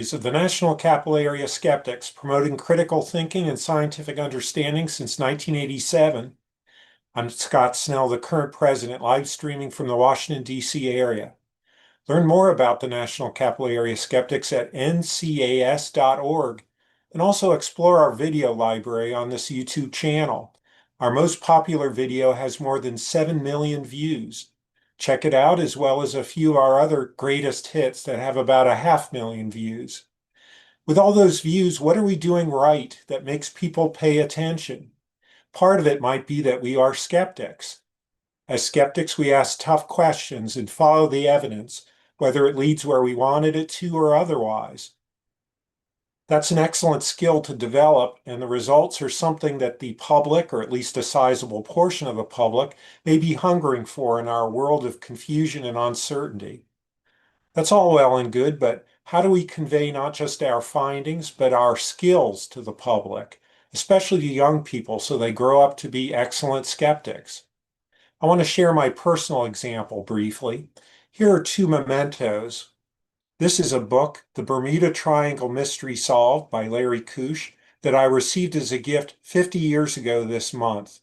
Of the National Capital Area Skeptics, promoting critical thinking and scientific understanding since 1987. I'm Scott Snell, the current president, live streaming from the Washington, D.C. area. Learn more about the National Capital Area Skeptics at ncas.org, and also explore our video library on this YouTube channel. Our most popular video has more than 7 million views. Check it out, as well as a few of our other greatest hits that have about 500,000 views. With all those views, what are we doing right that makes people pay attention? Part of it might be that we are skeptics. As skeptics, we ask tough questions and follow the evidence, whether it leads where we wanted it to or otherwise. That's an excellent skill to develop, and the results are something that the public, or at least a sizable portion of the public, may be hungering for in our world of confusion and uncertainty. That's all well and good, but how do we convey not just our findings, but our skills to the public, especially to young people, so they grow up to be excellent skeptics? I want to share my personal example briefly. Here are two mementos. This is a book, The Bermuda Triangle Mystery Solved by Larry Kusch, that I received as a gift 50 years ago this month.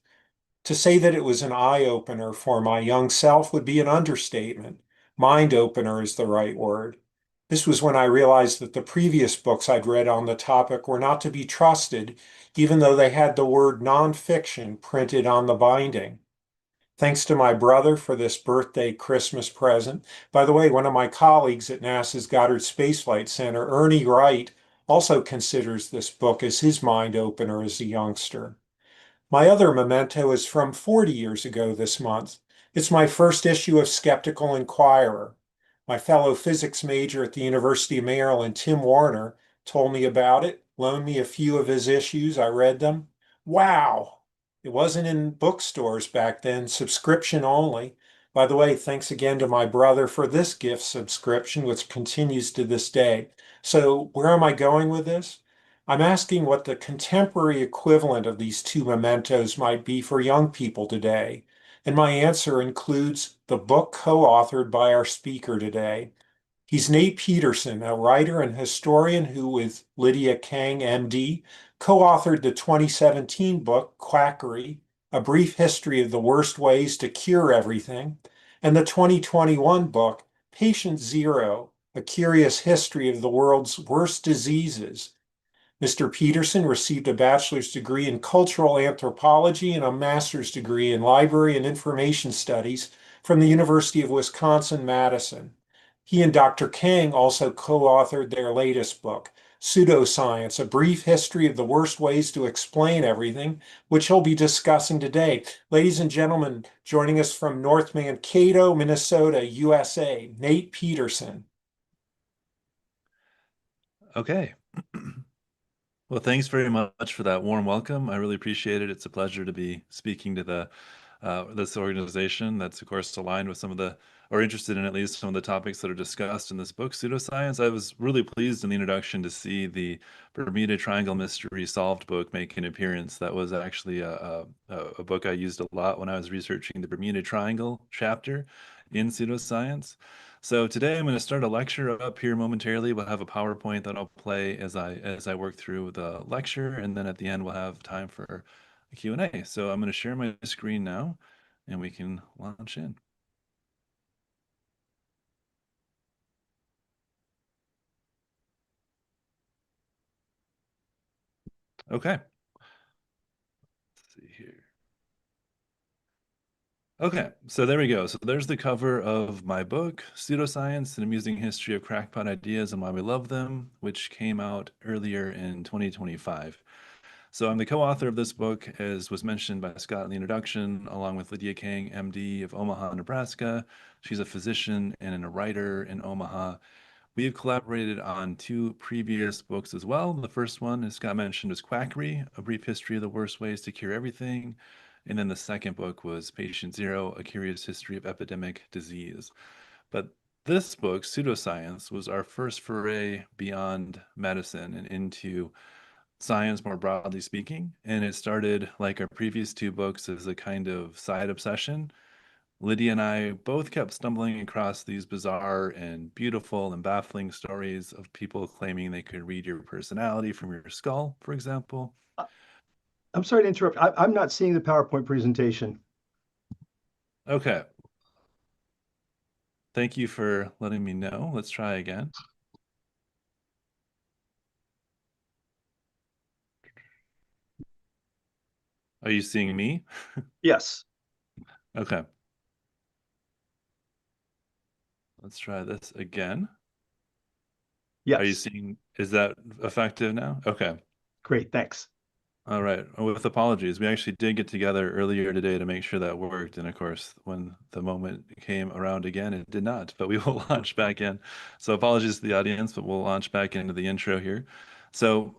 To say that it was an eye-opener for my young self would be an understatement. Mind-opener is the right word. This was when I realized that the previous books I'd read on the topic were not to be trusted, even though they had the word nonfiction printed on the binding. Thanks to my brother for this birthday Christmas present. By the way, one of my colleagues at NASA's Goddard Space Flight Center, Ernie Wright, also considers this book as his mind opener as a youngster. My other memento is from 40 years ago this month. It's my first issue of Skeptical Inquirer. My fellow physics major at the University of Maryland, Tim Warner, told me about it, loaned me a few of his issues. I read them. Wow! It wasn't in bookstores back then, subscription only. By the way, thanks again to my brother for this gift subscription, which continues to this day. So where am I going with this? I'm asking what the contemporary equivalent of these two mementos might be for young people today. And my answer includes the book co-authored by our speaker today. He's Nate Pedersen, a writer and historian who, with Lydia Kang, MD, co-authored the 2017 book, Quackery, A Brief History of the Worst Ways to Cure Everything, and the 2021 book, Patient Zero, A Curious History of the World's Worst Diseases. Mr. Pedersen received a bachelor's degree in cultural anthropology and a master's degree in library and information studies from the University of Wisconsin-Madison. He and Dr. Kang also co-authored their latest book, Pseudoscience, A Brief History of the Worst Ways to Explain Everything, which he'll be discussing today. Ladies and gentlemen, joining us from North Mankato, Minnesota, USA, Nate Pedersen. Okay. Well, thanks very much for that warm welcome. I really appreciate it. It's a pleasure to be speaking to this organization that's, of course, aligned with or interested in at least some of the topics that are discussed in this book, Pseudoscience. I was really pleased in the introduction to see the Bermuda Triangle Mystery Solved book make an appearance. That was actually a book I used a lot when I was researching the Bermuda Triangle chapter in Pseudoscience. So today I'm going to start a lecture up here momentarily. We'll have a PowerPoint that I'll play as I work through the lecture, and then at the end we'll have time for a Q&A. So I'm going to share my screen now, and we can launch in. Okay. Let's see here. Okay, so there we go. So there's the cover of my book, Pseudoscience, An Amusing History of Crackpot Ideas and Why We Love Them, which came out earlier in 2025. So I'm the co-author of this book, as was mentioned by Scott in the introduction, along with Lydia Kang, MD of Omaha, Nebraska. She's a physician and a writer in Omaha. We have collaborated on two previous books as well. The first one, as Scott mentioned, was Quackery, A Brief History of the Worst Ways to Cure Everything. And then the second book was Patient Zero, A Curious History of Epidemic Disease. But this book, Pseudoscience, was our first foray beyond medicine and into science more broadly speaking. And it started, like our previous two books, as a kind of side obsession. Lydia and I both kept stumbling across these bizarre and beautiful and baffling stories of people claiming they could read your personality from your skull, for example. I'm sorry to interrupt. I'm not seeing the PowerPoint presentation. Okay. Thank you for letting me know. Let's try again. Are you seeing me? Yes. Okay. Let's try this again. Are you Yes. seeing, is that effective now? Okay. Great. Thanks. All right. With apologies, we actually did get together earlier today to make sure that worked. And of course, when the moment came around again, it did not, but we will launch back in. So apologies to the audience, but we'll launch back into the intro here. So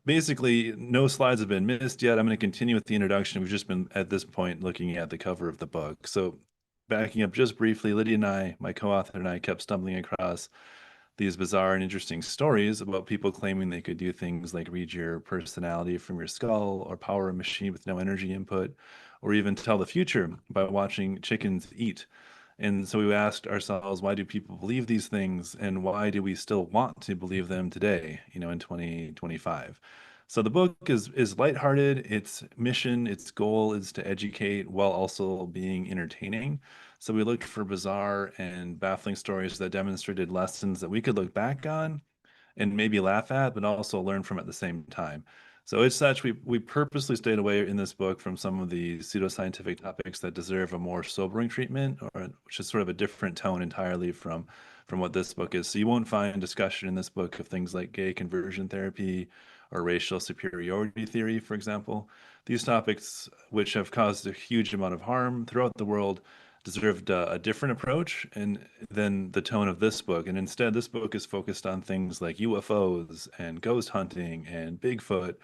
basically, no slides have been missed yet. I'm going to continue with the introduction. We've just been at this point looking at the cover of the book. So backing up just briefly, Lydia and I, my co-author and I, kept stumbling across these bizarre and interesting stories about people claiming they could do things like read your personality from your skull or power a machine with no energy input, or even tell the future by watching chickens eat. And so we asked ourselves, why do people believe these things, and why do we still want to believe them today, in 2025? So the book is lighthearted. Its mission, its goal is to educate while also being entertaining. So we looked for bizarre and baffling stories that demonstrated lessons that we could look back on and maybe laugh at, but also learn from at the same time. So as such, we purposely stayed away in this book from some of the pseudoscientific topics that deserve a more sobering treatment, or which is sort of a different tone entirely from what this book is. So you won't find discussion in this book of things like gay conversion therapy or racial superiority theory, for example. These topics, which have caused a huge amount of harm throughout the world, deserved a different approach than the tone of this book. And instead, this book is focused on things like UFOs and ghost hunting and Bigfoot,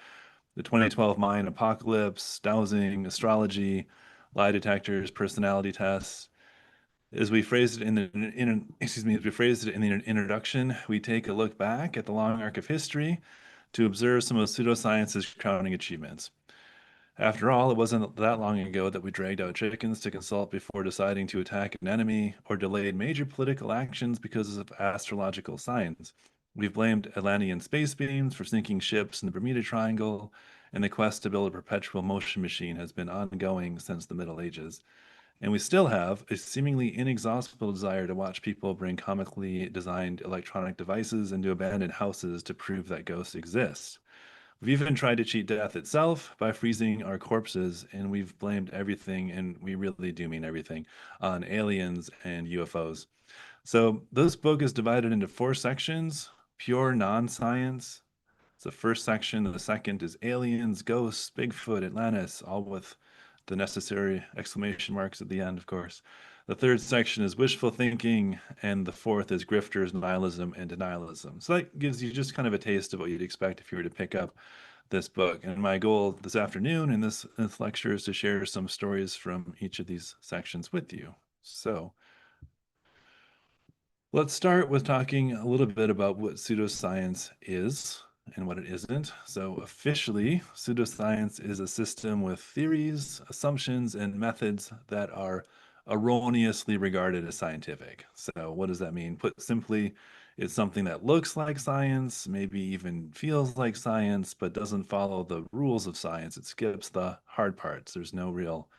the 2012 Mayan apocalypse, dowsing, astrology, lie detectors, personality tests. As we phrased it as we phrased it in the introduction, we take a look back at the long arc of history to observe some of pseudoscience's crowning achievements. After all, it wasn't that long ago that we dragged out chickens to consult before deciding to attack an enemy or delayed major political actions because of astrological signs. We've blamed Atlantean space beams for sinking ships in the Bermuda Triangle, and the quest to build a perpetual motion machine has been ongoing since the Middle Ages. And we still have a seemingly inexhaustible desire to watch people bring comically designed electronic devices into abandoned houses to prove that ghosts exist. We've even tried to cheat death itself by freezing our corpses, and we've blamed everything, and we really do mean everything, on aliens and UFOs. So this book is divided into 4 sections: pure non-science. It's the first section. The second is aliens, ghosts, Bigfoot, Atlantis, all with the necessary exclamation marks at the end, of course. The third section is wishful thinking, and the fourth is grifters, nihilism, and denialism. So that gives you just kind of a taste of what you'd expect if you were to pick up this book. And my goal this afternoon in this lecture is to share some stories from each of these sections with you. So let's start with talking a little bit about what pseudoscience is and what it isn't. So officially, pseudoscience is a system with theories, assumptions, and methods that are erroneously regarded as scientific. So what does that mean? Put simply, it's something that looks like science, maybe even feels like science, but doesn't follow the rules of science. It skips the hard parts. There's no real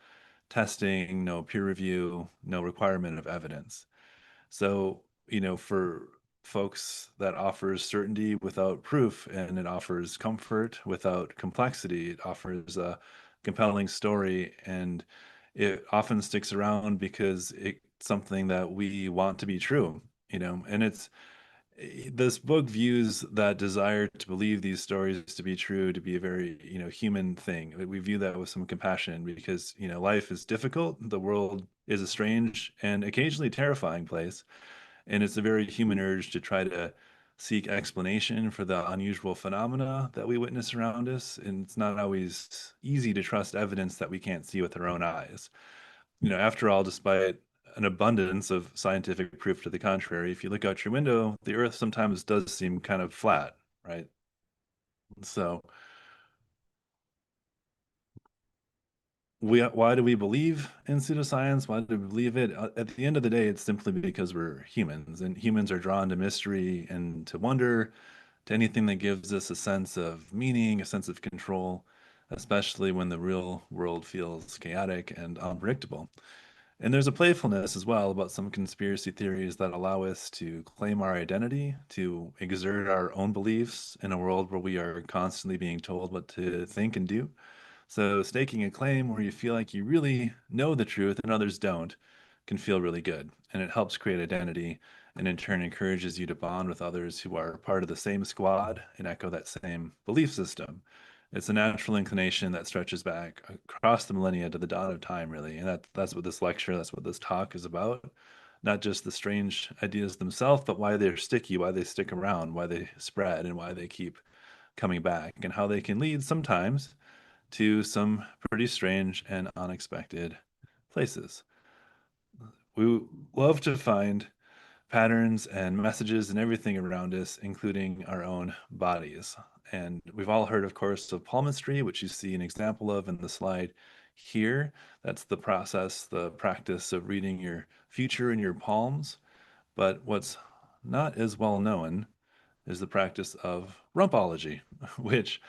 testing, no peer review, no requirement of evidence. So, for folks, that offers certainty without proof, and it offers comfort without complexity. It offers a compelling story, and it often sticks around because it's something that we want to be true, and this book views that desire to believe these stories to be true to be a very, human thing. We view that with some compassion because, life is difficult. The world is a strange and occasionally terrifying place. And it's a very human urge to try to seek explanation for the unusual phenomena that we witness around us. And it's not always easy to trust evidence that we can't see with our own eyes. After all, despite an abundance of scientific proof to the contrary, if you look out your window, the Earth sometimes does seem kind of flat, right? So why do we believe in pseudoscience? Why do we believe it? At the end of the day, it's simply because we're humans, and humans are drawn to mystery and to wonder, to anything that gives us a sense of meaning, a sense of control, especially when the real world feels chaotic and unpredictable. And there's a playfulness as well about some conspiracy theories that allow us to claim our identity, to exert our own beliefs in a world where we are constantly being told what to think and do. So, staking a claim where you feel like you really know the truth and others don't can feel really good. And it helps create identity and in turn encourages you to bond with others who are part of the same squad and echo that same belief system. It's a natural inclination that stretches back across the millennia to the dawn of time, really. And that's what this lecture, that's what this talk is about. Not just the strange ideas themselves, but why they're sticky, why they stick around, why they spread, and why they keep coming back, and how they can lead sometimes to some pretty strange and unexpected places. We love to find patterns and messages and everything around us, including our own bodies. And we've all heard, of course, of palmistry, which you see an example of in the slide here. That's the process, the practice of reading your future in your palms. But what's not as well known is the practice of rumpology, which,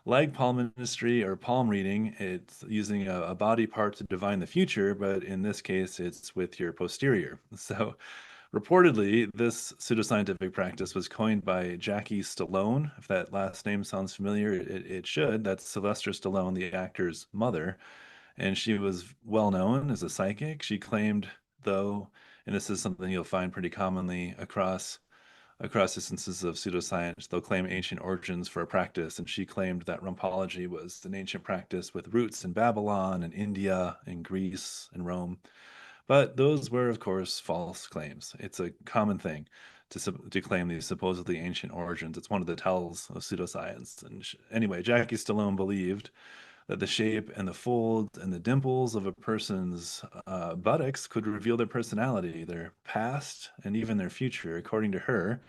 like palmistry or palm reading, it's using a body part to divine the future, but in this case, it's with your posterior. So, reportedly, this pseudoscientific practice was coined by Jackie Stallone. If that last name sounds familiar, it should. That's Sylvester Stallone, the actor's mother. And she was well known as a psychic. She claimed, though, and this is something you'll find pretty commonly across instances of pseudoscience, they'll claim ancient origins for a practice, and she claimed that rumpology was an ancient practice with roots in Babylon and India and Greece and Rome. But those were, of course, false claims. It's a common thing to claim these supposedly ancient origins. It's one of the tells of pseudoscience. And anyway, Jackie Stallone believed that the shape and the folds and the dimples of a person's buttocks could reveal their personality, their past, and even their future. According to her,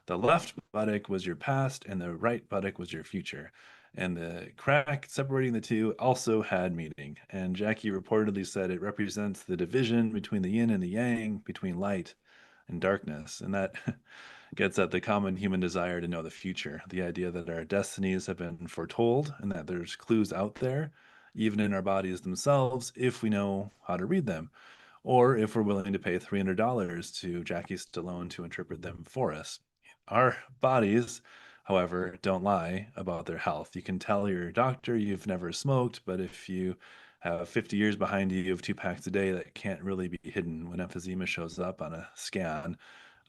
the left buttock was your past and the right buttock was your future. And the crack separating the two also had meaning. And Jackie reportedly said it represents the division between the yin and the yang, between light and darkness. And that gets at the common human desire to know the future, the idea that our destinies have been foretold and that there's clues out there, even in our bodies themselves, if we know how to read them, or if we're willing to pay $300 to Jackie Stallone to interpret them for us. Our bodies, however, don't lie about their health. You can tell your doctor you've never smoked, but if you have 50 years behind you of 2 packs a day, that can't really be hidden when emphysema shows up on a scan.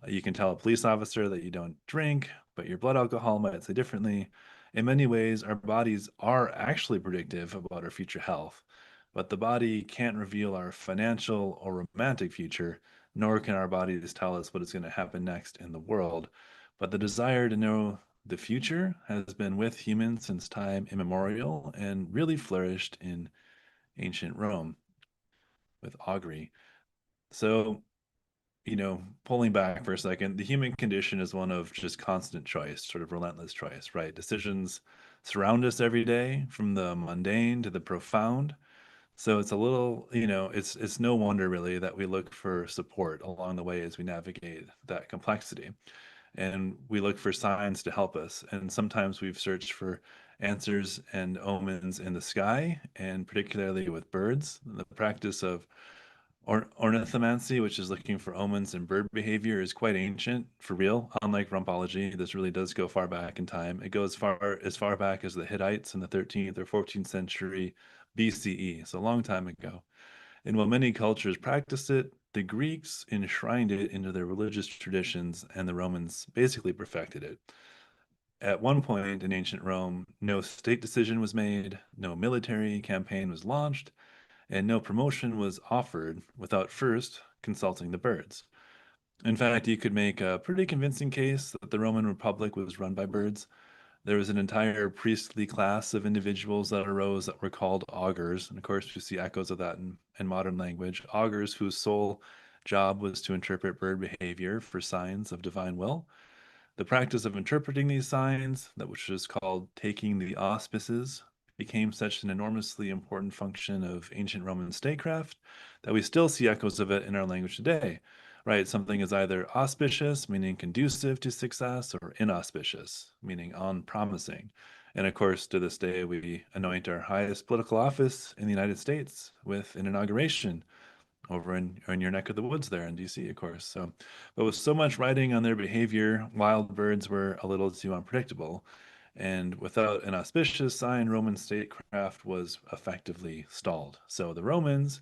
You can tell a police officer that you don't drink, but your blood alcohol might say differently. In many ways, our bodies are actually predictive about our future health, but the body can't reveal our financial or romantic future, nor can our bodies tell us what is going to happen next in the world. But the desire to know the future has been with humans since time immemorial and really flourished in ancient Rome with augury. So, pulling back for a second, the human condition is one of just constant choice, sort of relentless choice, right? Decisions surround us every day, from the mundane to the profound. So it's a little, it's no wonder really that we look for support along the way as we navigate that complexity. And we look for signs to help us. And sometimes we've searched for answers and omens in the sky, and particularly with birds. The practice of ornithomancy, which is looking for omens and bird behavior, is quite ancient for real. Unlike rumpology, this really does go far back in time. It goes as far back as the Hittites in the 13th or 14th century BCE, so a long time ago. And while many cultures practiced it, the Greeks enshrined it into their religious traditions, and the Romans basically perfected it. At one point in ancient Rome, no state decision was made, no military campaign was launched, and no promotion was offered without first consulting the birds. In fact, you could make a pretty convincing case that the Roman Republic was run by birds. There was an entire priestly class of individuals that arose that were called augurs. And of course, we see echoes of that in modern language. Augurs whose sole job was to interpret bird behavior for signs of divine will. The practice of interpreting these signs, that which is called taking the auspices, became such an enormously important function of ancient Roman statecraft that we still see echoes of it in our language today, right? Something is either auspicious, meaning conducive to success, or inauspicious, meaning unpromising. And of course, to this day, we anoint our highest political office in the United States with an inauguration over in your neck of the woods there in DC, of course. So, but with so much writing on their behavior, wild birds were a little too unpredictable. And without an auspicious sign, Roman statecraft was effectively stalled. So the Romans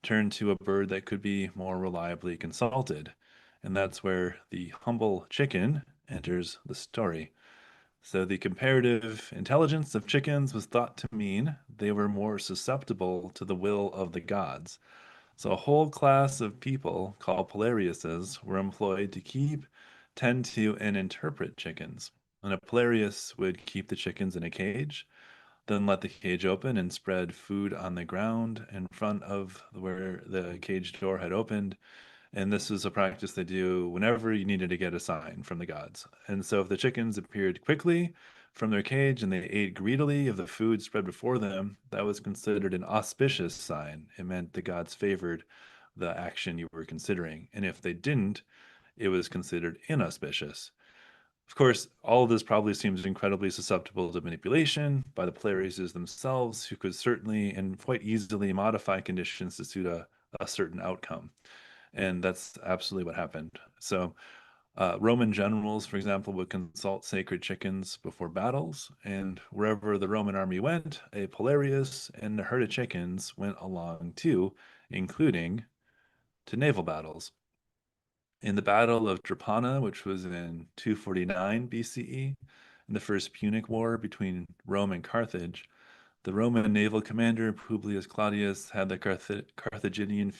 turned to a bird that could be more reliably consulted. And that's where the humble chicken enters the story. So the comparative intelligence of chickens was thought to mean they were more susceptible to the will of the gods. So a whole class of people called Polariuses were employed to keep, tend to, and interpret chickens. And a Polarius would keep the chickens in a cage, then let the cage open and spread food on the ground in front of where the cage door had opened. And this was a practice they do whenever you needed to get a sign from the gods. And so if the chickens appeared quickly from their cage and they ate greedily of the food spread before them, that was considered an auspicious sign. It meant the gods favored the action you were considering. And if they didn't, it was considered inauspicious. Of course, all of this probably seems incredibly susceptible to manipulation by the Polariuses themselves, who could certainly and quite easily modify conditions to suit a certain outcome. And that's absolutely what happened. So, Roman generals, for example, would consult sacred chickens before battles, and wherever the Roman army went, a Polarius and a herd of chickens went along too, including to naval battles. In the Battle of Drepana, which was in 249 BCE, in the First Punic War between Rome and Carthage, the Roman naval commander Publius Claudius had the Carthaginian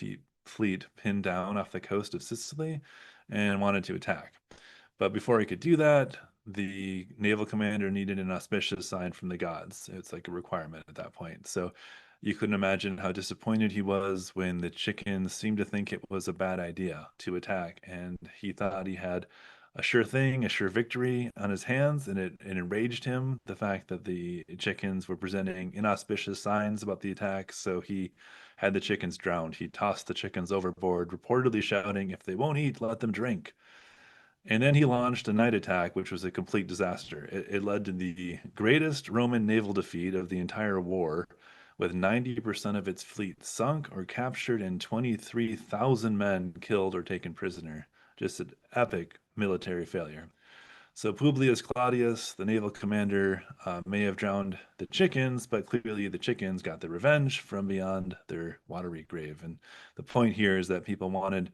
fleet pinned down off the coast of Sicily and wanted to attack. But before he could do that, the naval commander needed an auspicious sign from the gods. It's like a requirement at that point. So you couldn't imagine how disappointed he was when the chickens seemed to think it was a bad idea to attack. And he thought he had a sure thing, a sure victory on his hands, and it enraged him, the fact that the chickens were presenting inauspicious signs about the attack. So he had the chickens drowned. He tossed the chickens overboard, reportedly shouting, "If they won't eat, let them drink." And then he launched a night attack, which was a complete disaster. It led to the greatest Roman naval defeat of the entire war, with 90% of its fleet sunk or captured and 23,000 men killed or taken prisoner. Just an epic military failure. So Publius Claudius, the naval commander, may have drowned the chickens, but clearly the chickens got their revenge from beyond their watery grave. And the point here is that people wanted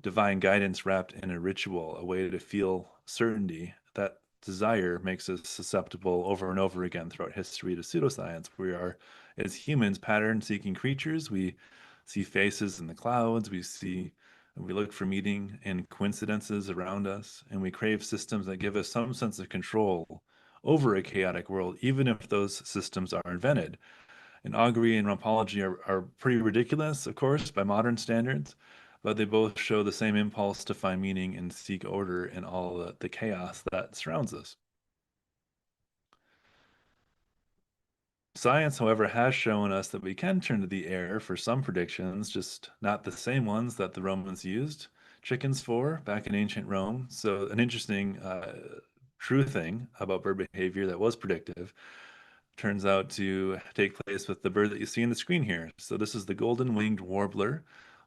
divine guidance wrapped in a ritual, a way to feel certainty. That desire makes us susceptible over and over again throughout history to pseudoscience. We are, as humans, pattern-seeking creatures. We see faces in the clouds. We look for meaning and coincidences around us, and we crave systems that give us some sense of control over a chaotic world, even if those systems are invented. And augury and rompology are pretty ridiculous, of course, by modern standards, but they both show the same impulse to find meaning and seek order in all the chaos that surrounds us. Science, however, has shown us that we can turn to the air for some predictions, just not the same ones that the Romans used chickens for back in ancient Rome. So, an interesting true thing about bird behavior that was predictive turns out to take place with the bird that you see on the screen here. So, this is the golden winged warbler.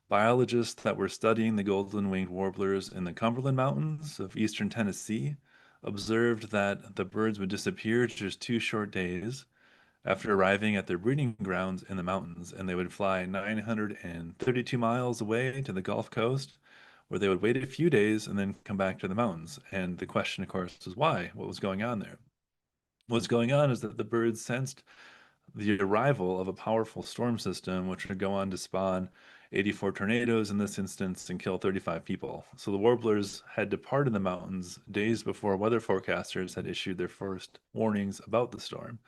Biologists that were studying the golden winged warblers in the Cumberland Mountains of eastern Tennessee observed that the birds would disappear just 2 short days after arriving at their breeding grounds in the mountains, and they would fly 932 miles away to the Gulf Coast, where they would wait a few days and then come back to the mountains. And the question, of course, is why? What was going on there? What's going on is that the birds sensed the arrival of a powerful storm system, which would go on to spawn 84 tornadoes in this instance and kill 35 people. So the warblers had departed the mountains days before weather forecasters had issued their first warnings about the storm.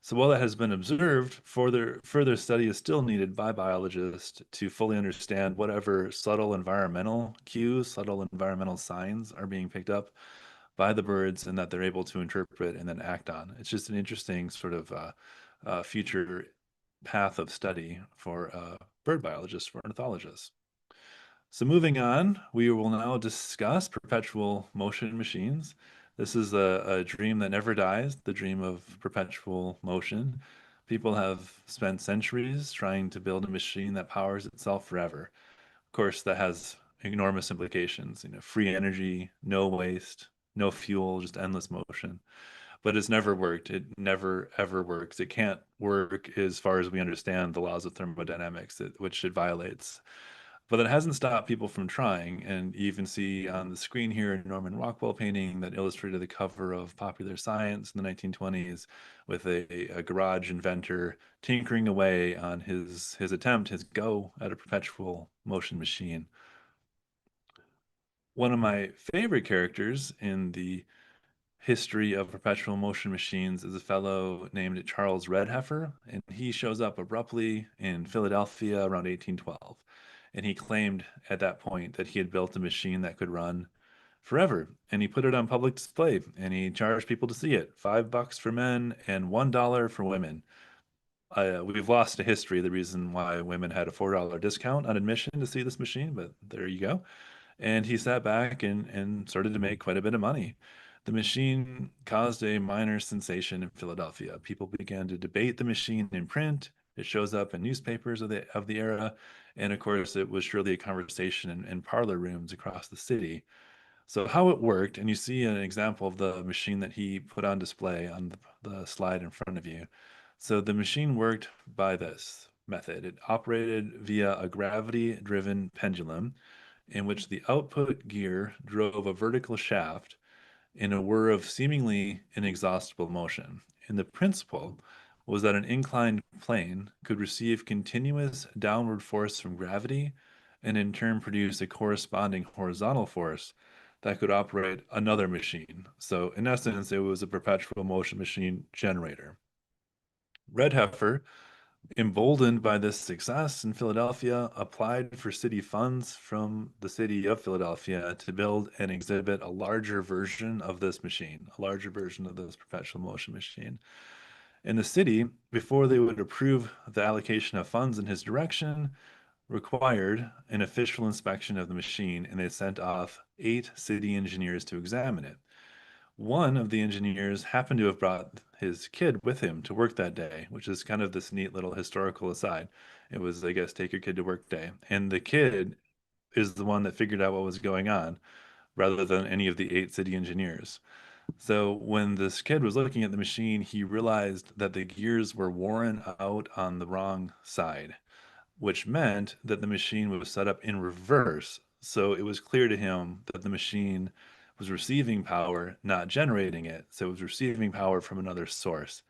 So while that has been observed, further study is still needed by biologists to fully understand whatever subtle environmental cues, subtle environmental signs are being picked up by the birds and that they're able to interpret and then act on. It's just an interesting sort of future path of study for bird biologists, for ornithologists. So moving on, we will now discuss perpetual motion machines. This is a dream that never dies, the dream of perpetual motion. People have spent centuries trying to build a machine that powers itself forever. Of course, that has enormous implications, free energy, no waste, no fuel, just endless motion. But it's never worked. It never, ever works. It can't work as far as we understand the laws of thermodynamics, which it violates. But it hasn't stopped people from trying. And you can see on the screen here a Norman Rockwell painting that illustrated the cover of Popular Science in the 1920s with a garage inventor tinkering away on his attempt, his go at a perpetual motion machine. One of my favorite characters in the history of perpetual motion machines is a fellow named Charles Redheffer, and he shows up abruptly in Philadelphia around 1812. And he claimed at that point that he had built a machine that could run forever. And he put it on public display and he charged people to see it, $5 for men and $1 for women. We've lost to history the reason why women had a $4 discount on admission to see this machine, but there you go. And he sat back and started to make quite a bit of money. The machine caused a minor sensation in Philadelphia. People began to debate the machine in print. It shows up in newspapers of the era. And of course, it was surely a conversation in parlor rooms across the city. So how it worked, and you see an example of the machine that he put on display on the slide in front of you. So the machine worked by this method. It operated via a gravity-driven pendulum in which the output gear drove a vertical shaft in a whir of seemingly inexhaustible motion. And the principle was that an inclined plane could receive continuous downward force from gravity and in turn produce a corresponding horizontal force that could operate another machine. So in essence, it was a perpetual motion machine generator. Redheffer, emboldened by this success in Philadelphia, applied for city funds from the city of Philadelphia to build and exhibit a larger version of this machine, a larger version of this perpetual motion machine. And the city, before they would approve the allocation of funds in his direction, required an official inspection of the machine, and they sent off 8 city engineers to examine it. One of the engineers happened to have brought his kid with him to work that day, which is kind of this neat little historical aside. It was, I guess, take your kid to work day. And the kid is the one that figured out what was going on rather than any of the 8 city engineers. So when this kid was looking at the machine, he realized that the gears were worn out on the wrong side, which meant that the machine was set up in reverse. So it was clear to him that the machine was receiving power, not generating it. So it was receiving power from another source.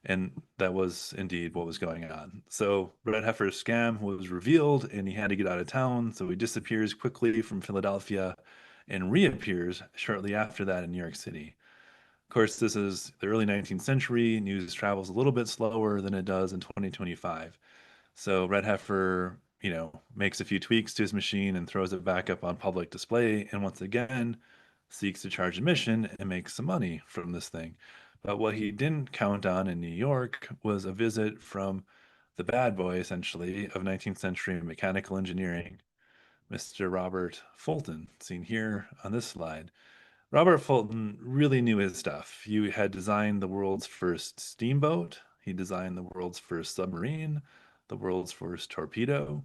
And that was indeed what was going on. So Redheffer's scam was revealed and he had to get out of town. So he disappears quickly from Philadelphia and reappears shortly after that in New York City. Of course, this is the early 19th century. News travels a little bit slower than it does in 2025. So Redheffer, makes a few tweaks to his machine and throws it back up on public display. And once again, seeks to charge admission and make some money from this thing. But what he didn't count on in New York was a visit from the bad boy, essentially, of 19th century mechanical engineering, Mr. Robert Fulton, seen here on this slide. Robert Fulton really knew his stuff. He had designed the world's first steamboat. He designed the world's first submarine, the world's first torpedo.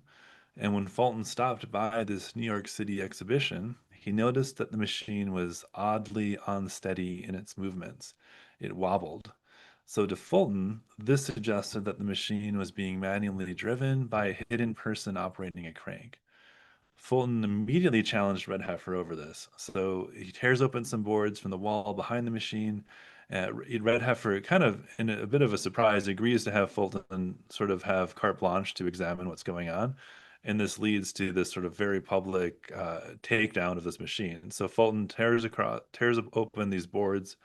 And when Fulton stopped by this New York City exhibition, he noticed that the machine was oddly unsteady in its movements. It wobbled. So to Fulton, this suggested that the machine was being manually driven by a hidden person operating a crank. Fulton immediately challenged Redheffer over this. So he tears open some boards from the wall behind the machine. Redheffer, kind of in a bit of a surprise, agrees to have Fulton sort of have carte blanche to examine what's going on. And this leads to this sort of very public takedown of this machine. So Fulton tears open these boards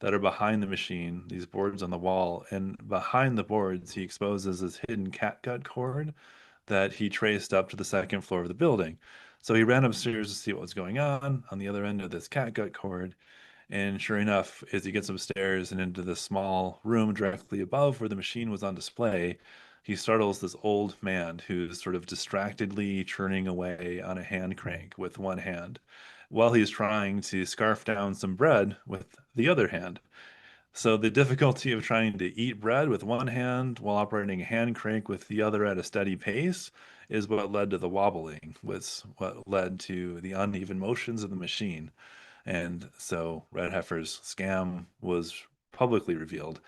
that are behind the machine, these boards on the wall. And behind the boards, he exposes this hidden catgut cord that he traced up to the second floor of the building. So he ran upstairs to see what was going on the other end of this catgut cord, And sure enough, as he gets upstairs and into the small room directly above where the machine was on display, he startles this old man who's sort of distractedly churning away on a hand crank with one hand while he's trying to scarf down some bread with the other hand. So the difficulty of trying to eat bread with one hand while operating a hand crank with the other at a steady pace is what led to the wobbling, was what led to the uneven motions of the machine. And so Red Heifer's scam was publicly revealed.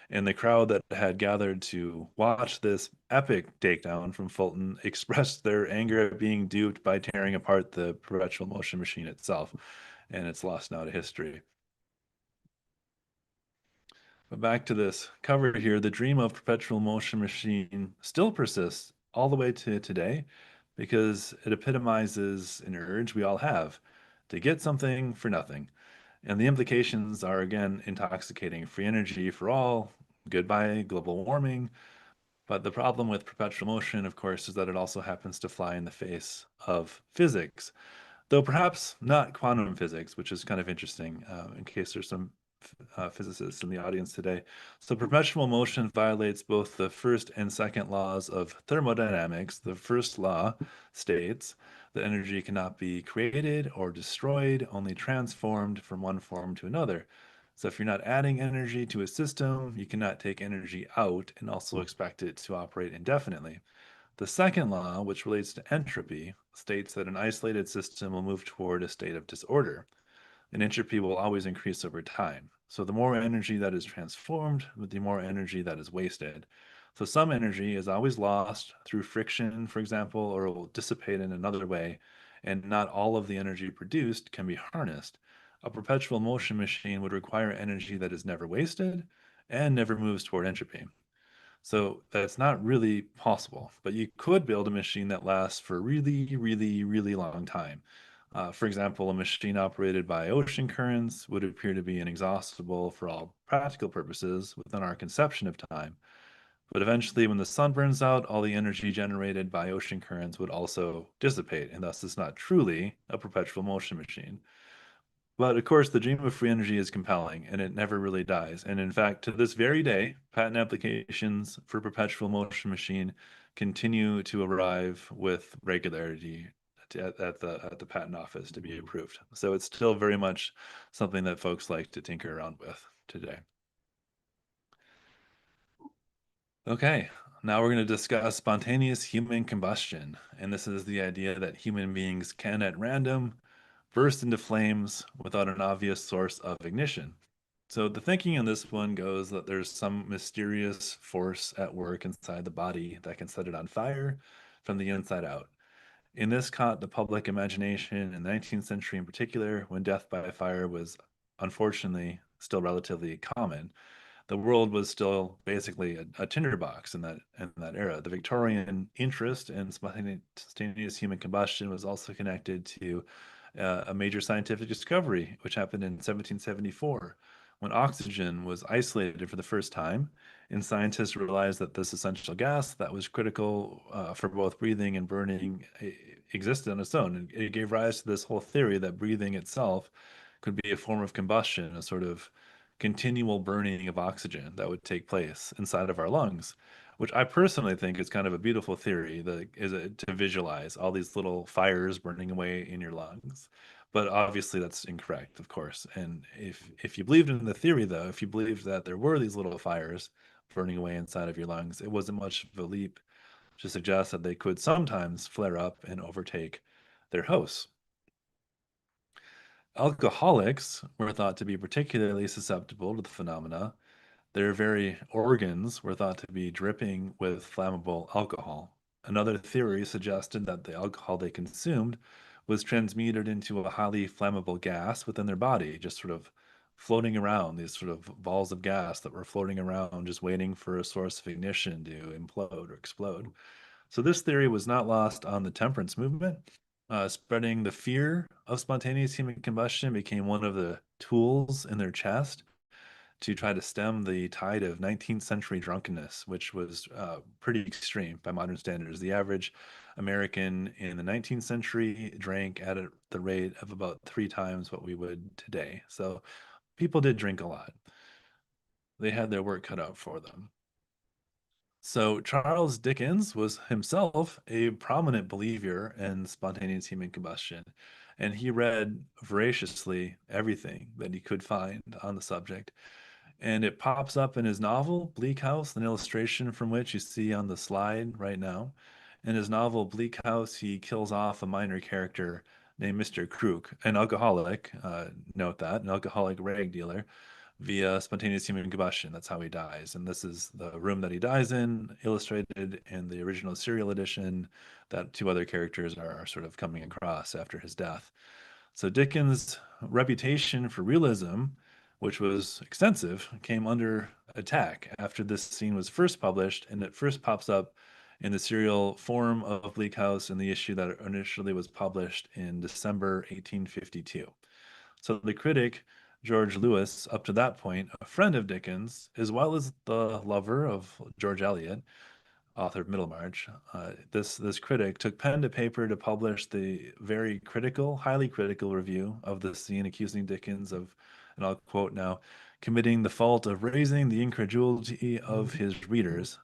And the crowd that had gathered to watch this epic takedown from Fulton expressed their anger at being duped by tearing apart the perpetual motion machine itself. And it's lost now to history. But back to this cover here, the dream of perpetual motion machine still persists all the way to today because it epitomizes an urge we all have to get something for nothing. And the implications are, again, intoxicating free energy for all, goodbye global warming. But the problem with perpetual motion, of course, is that it also happens to fly in the face of physics, though perhaps not quantum physics, which is kind of interesting in case there's some physicists in the audience today. So perpetual motion violates both the first and second laws of thermodynamics. The first law states that energy cannot be created or destroyed, only transformed from one form to another. So if you're not adding energy to a system, you cannot take energy out and also expect it to operate indefinitely. The second law, which relates to entropy, states that an isolated system will move toward a state of disorder, and entropy will always increase over time. So the more energy that is transformed, the more energy that is wasted. So some energy is always lost through friction, for example, or it will dissipate in another way, and not all of the energy produced can be harnessed. A perpetual motion machine would require energy that is never wasted and never moves toward entropy. So that's not really possible, but you could build a machine that lasts for a really, really, really long time. For example, a machine operated by ocean currents would appear to be inexhaustible for all practical purposes within our conception of time. But eventually, when the sun burns out, all the energy generated by ocean currents would also dissipate, and thus it's not truly a perpetual motion machine. But of course, the dream of free energy is compelling and it never really dies. And in fact, to this very day, patent applications for perpetual motion machine continue to arrive with regularity at the patent office to be approved. So it's still very much something that folks like to tinker around with today. Okay, now we're going to discuss spontaneous human combustion. And this is the idea that human beings can, at random, burst into flames without an obvious source of ignition. So the thinking on this one goes that there's some mysterious force at work inside the body that can set it on fire from the inside out. And this caught the public imagination in the 19th century in particular, when death by fire was unfortunately still relatively common. The world was still basically a tinderbox in that era. The Victorian interest in spontaneous human combustion was also connected to a major scientific discovery, which happened in 1774, when oxygen was isolated for the first time, and scientists realized that this essential gas that was critical for both breathing and burning existed on its own. And it gave rise to this whole theory that breathing itself could be a form of combustion, a sort of continual burning of oxygen that would take place inside of our lungs, which I personally think is kind of a beautiful theory that is to visualize all these little fires burning away in your lungs. But obviously that's incorrect, of course. And if you believed in the theory, though, if you believed that there were these little fires burning away inside of your lungs, it wasn't much of a leap to suggest that they could sometimes flare up and overtake their hosts. Alcoholics were thought to be particularly susceptible to the phenomena. Their very organs were thought to be dripping with flammable alcohol. Another theory suggested that the alcohol they consumed was transmuted into a highly flammable gas within their body, just sort of floating around, these sort of balls of gas that were floating around, just waiting for a source of ignition to implode or explode. So this theory was not lost on the temperance movement. Spreading the fear of spontaneous human combustion became one of the tools in their chest to try to stem the tide of 19th century drunkenness, which was pretty extreme by modern standards. The average American in the 19th century drank at the rate of about 3 times what we would today. So people did drink a lot. They had their work cut out for them. So Charles Dickens was himself a prominent believer in spontaneous human combustion, and he read voraciously everything that he could find on the subject. And it pops up in his novel, Bleak House, an illustration from which you see on the slide right now. In his novel, Bleak House, he kills off a minor character named Mr. Crook, an alcoholic, note that, an alcoholic rag dealer, via spontaneous human combustion. That's how he dies. And this is the room that he dies in, illustrated in the original serial edition that two other characters are sort of coming across after his death. So Dickens' reputation for realism, which was extensive, came under attack after this scene was first published, and it first pops up in the serial form of Bleak House in the issue that initially was published in December 1852. So the critic, George Lewis, up to that point, a friend of Dickens, as well as the lover of George Eliot, author of Middlemarch, this critic took pen to paper to publish the very critical, highly critical review of the scene, accusing Dickens of, and I'll quote now, committing the fault of raising the incredulity of his readers,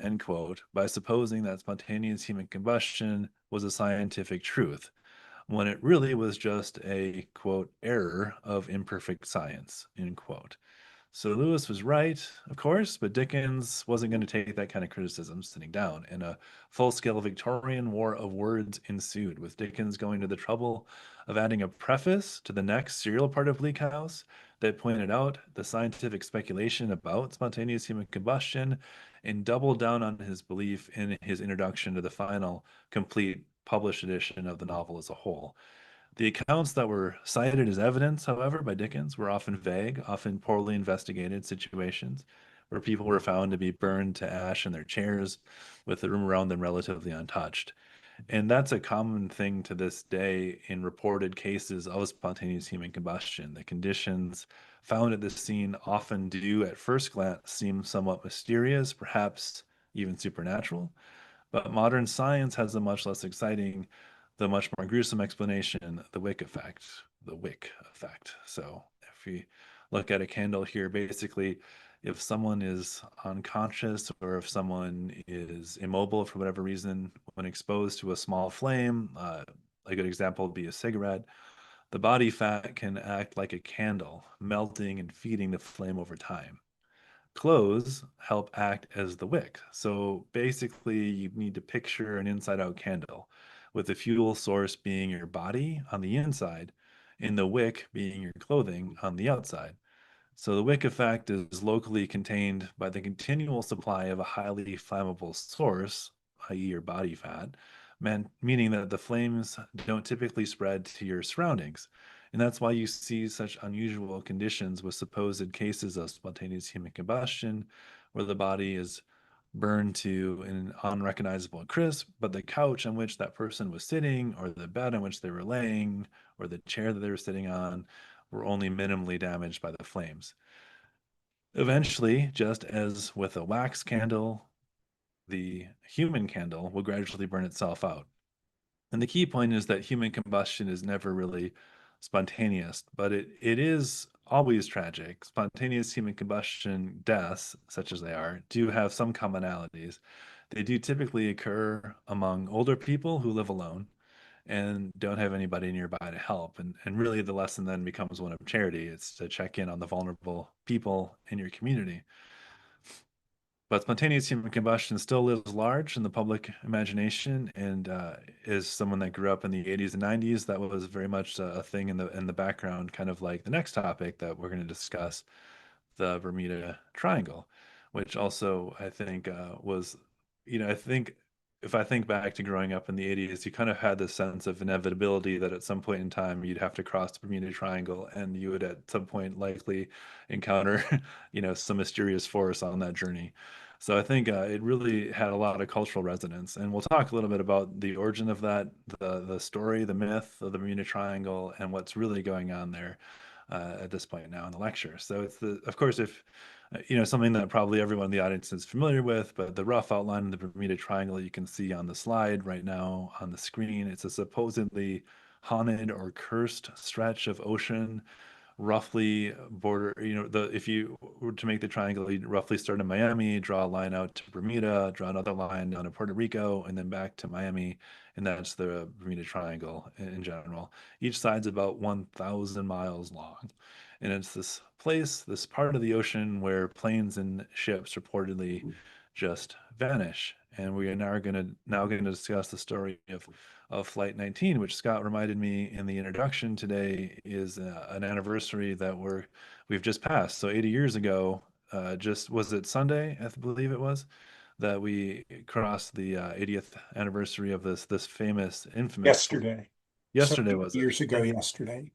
end quote, by supposing that spontaneous human combustion was a scientific truth, when it really was just a, quote, error of imperfect science, end quote. So Lewis was right, of course, but Dickens wasn't going to take that kind of criticism sitting down, and a full-scale Victorian war of words ensued, with Dickens going to the trouble of adding a preface to the next serial part of Bleak House that pointed out the scientific speculation about spontaneous human combustion and doubled down on his belief in his introduction to the final, complete, published edition of the novel as a whole. The accounts that were cited as evidence, however, by Dickens were often vague, often poorly investigated situations where people were found to be burned to ash in their chairs with the room around them relatively untouched. And that's a common thing to this day in reported cases of spontaneous human combustion. The conditions found at this scene often do, at first glance, seem somewhat mysterious, perhaps even supernatural. But modern science has a much less exciting, the much more gruesome explanation, the wick effect, the wick effect. So if we look at a candle here, basically, if someone is unconscious or if someone is immobile for whatever reason, when exposed to a small flame, a good example would be a cigarette, the body fat can act like a candle, melting and feeding the flame over time. Clothes help act as the wick. So basically, you need to picture an inside out candle with the fuel source being your body on the inside and the wick being your clothing on the outside. So the wick effect is locally contained by the continual supply of a highly flammable source, i.e., your body fat, meaning that the flames don't typically spread to your surroundings. And that's why you see such unusual conditions with supposed cases of spontaneous human combustion, where the body is burned to an unrecognizable crisp, but the couch on which that person was sitting, or the bed on which they were laying, or the chair that they were sitting on, were only minimally damaged by the flames. Eventually, just as with a wax candle, the human candle will gradually burn itself out. And the key point is that human combustion is never really spontaneous, but it is always tragic. Spontaneous human combustion deaths, such as they are, do have some commonalities. They do typically occur among older people who live alone and don't have anybody nearby to help. And really, the lesson then becomes one of charity. It's to check in on the vulnerable people in your community. But spontaneous human combustion still lives large in the public imagination, and is someone that grew up in the 80s and 90s. That was very much a thing in the background, kind of like the next topic that we're going to discuss, the Bermuda Triangle, which also I think was, I think if I think back to growing up in the 80s, you kind of had this sense of inevitability that at some point in time you'd have to cross the Bermuda Triangle and you would at some point likely encounter, some mysterious force on that journey. So I think it really had a lot of cultural resonance, and we'll talk a little bit about the origin of that, the story, the myth of the Bermuda Triangle, and what's really going on there at this point now in the lecture. So it's of course, if something that probably everyone in the audience is familiar with, but the rough outline of the Bermuda Triangle you can see on the slide right now on the screen. It's a supposedly haunted or cursed stretch of ocean roughly border, if you were to make the triangle, you'd roughly start in Miami, draw a line out to Bermuda, draw another line down to Puerto Rico, and then back to Miami. And that's the Bermuda Triangle in general. Each side's about 1,000 miles long. And it's this place, this part of the ocean where planes and ships reportedly just vanish. And we are now going to discuss the story of Flight 19, which Scott reminded me in the introduction today is an anniversary that we've just passed. So 80 years ago, just was it Sunday? I believe it was that we crossed the 80th anniversary of this famous, infamous. Yesterday. Yesterday So was it? years ago yesterday.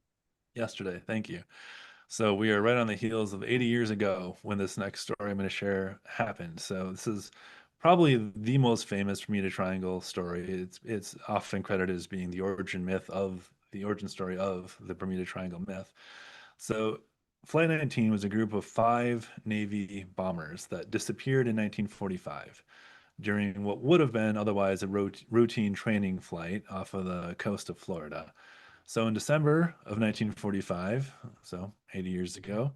Yesterday. Thank you. So we are right on the heels of 80 years ago when this next story I'm going to share happened. So this is probably the most famous Bermuda Triangle story. It's often credited as being the origin story of the Bermuda Triangle myth. So Flight 19 was a group of 5 Navy bombers that disappeared in 1945 during what would have been otherwise a routine training flight off of the coast of Florida. So in December of 1945, so 80 years ago,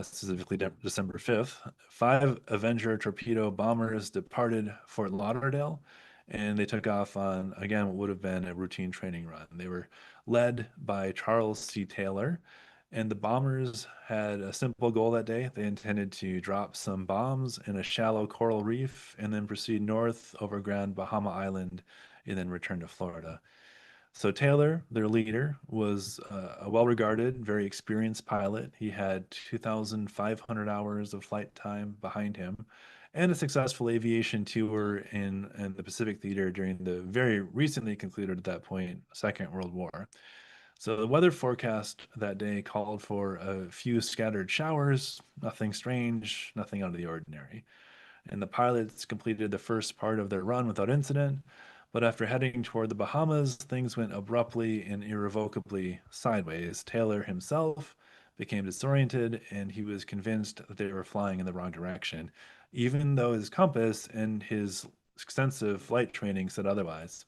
specifically December 5th, 5 Avenger torpedo bombers departed Fort Lauderdale, and they took off on, again, what would have been a routine training run. They were led by Charles C. Taylor, and the bombers had a simple goal that day. They intended to drop some bombs in a shallow coral reef and then proceed north over Grand Bahama Island and then return to Florida. So Taylor, their leader, was a well-regarded, very experienced pilot. He had 2,500 hours of flight time behind him and a successful aviation tour in the Pacific Theater during the very recently concluded at that point Second World War. So the weather forecast that day called for a few scattered showers, nothing strange, nothing out of the ordinary. And the pilots completed the first part of their run without incident. But after heading toward the Bahamas, things went abruptly and irrevocably sideways. Taylor himself became disoriented, and he was convinced that they were flying in the wrong direction, even though his compass and his extensive flight training said otherwise.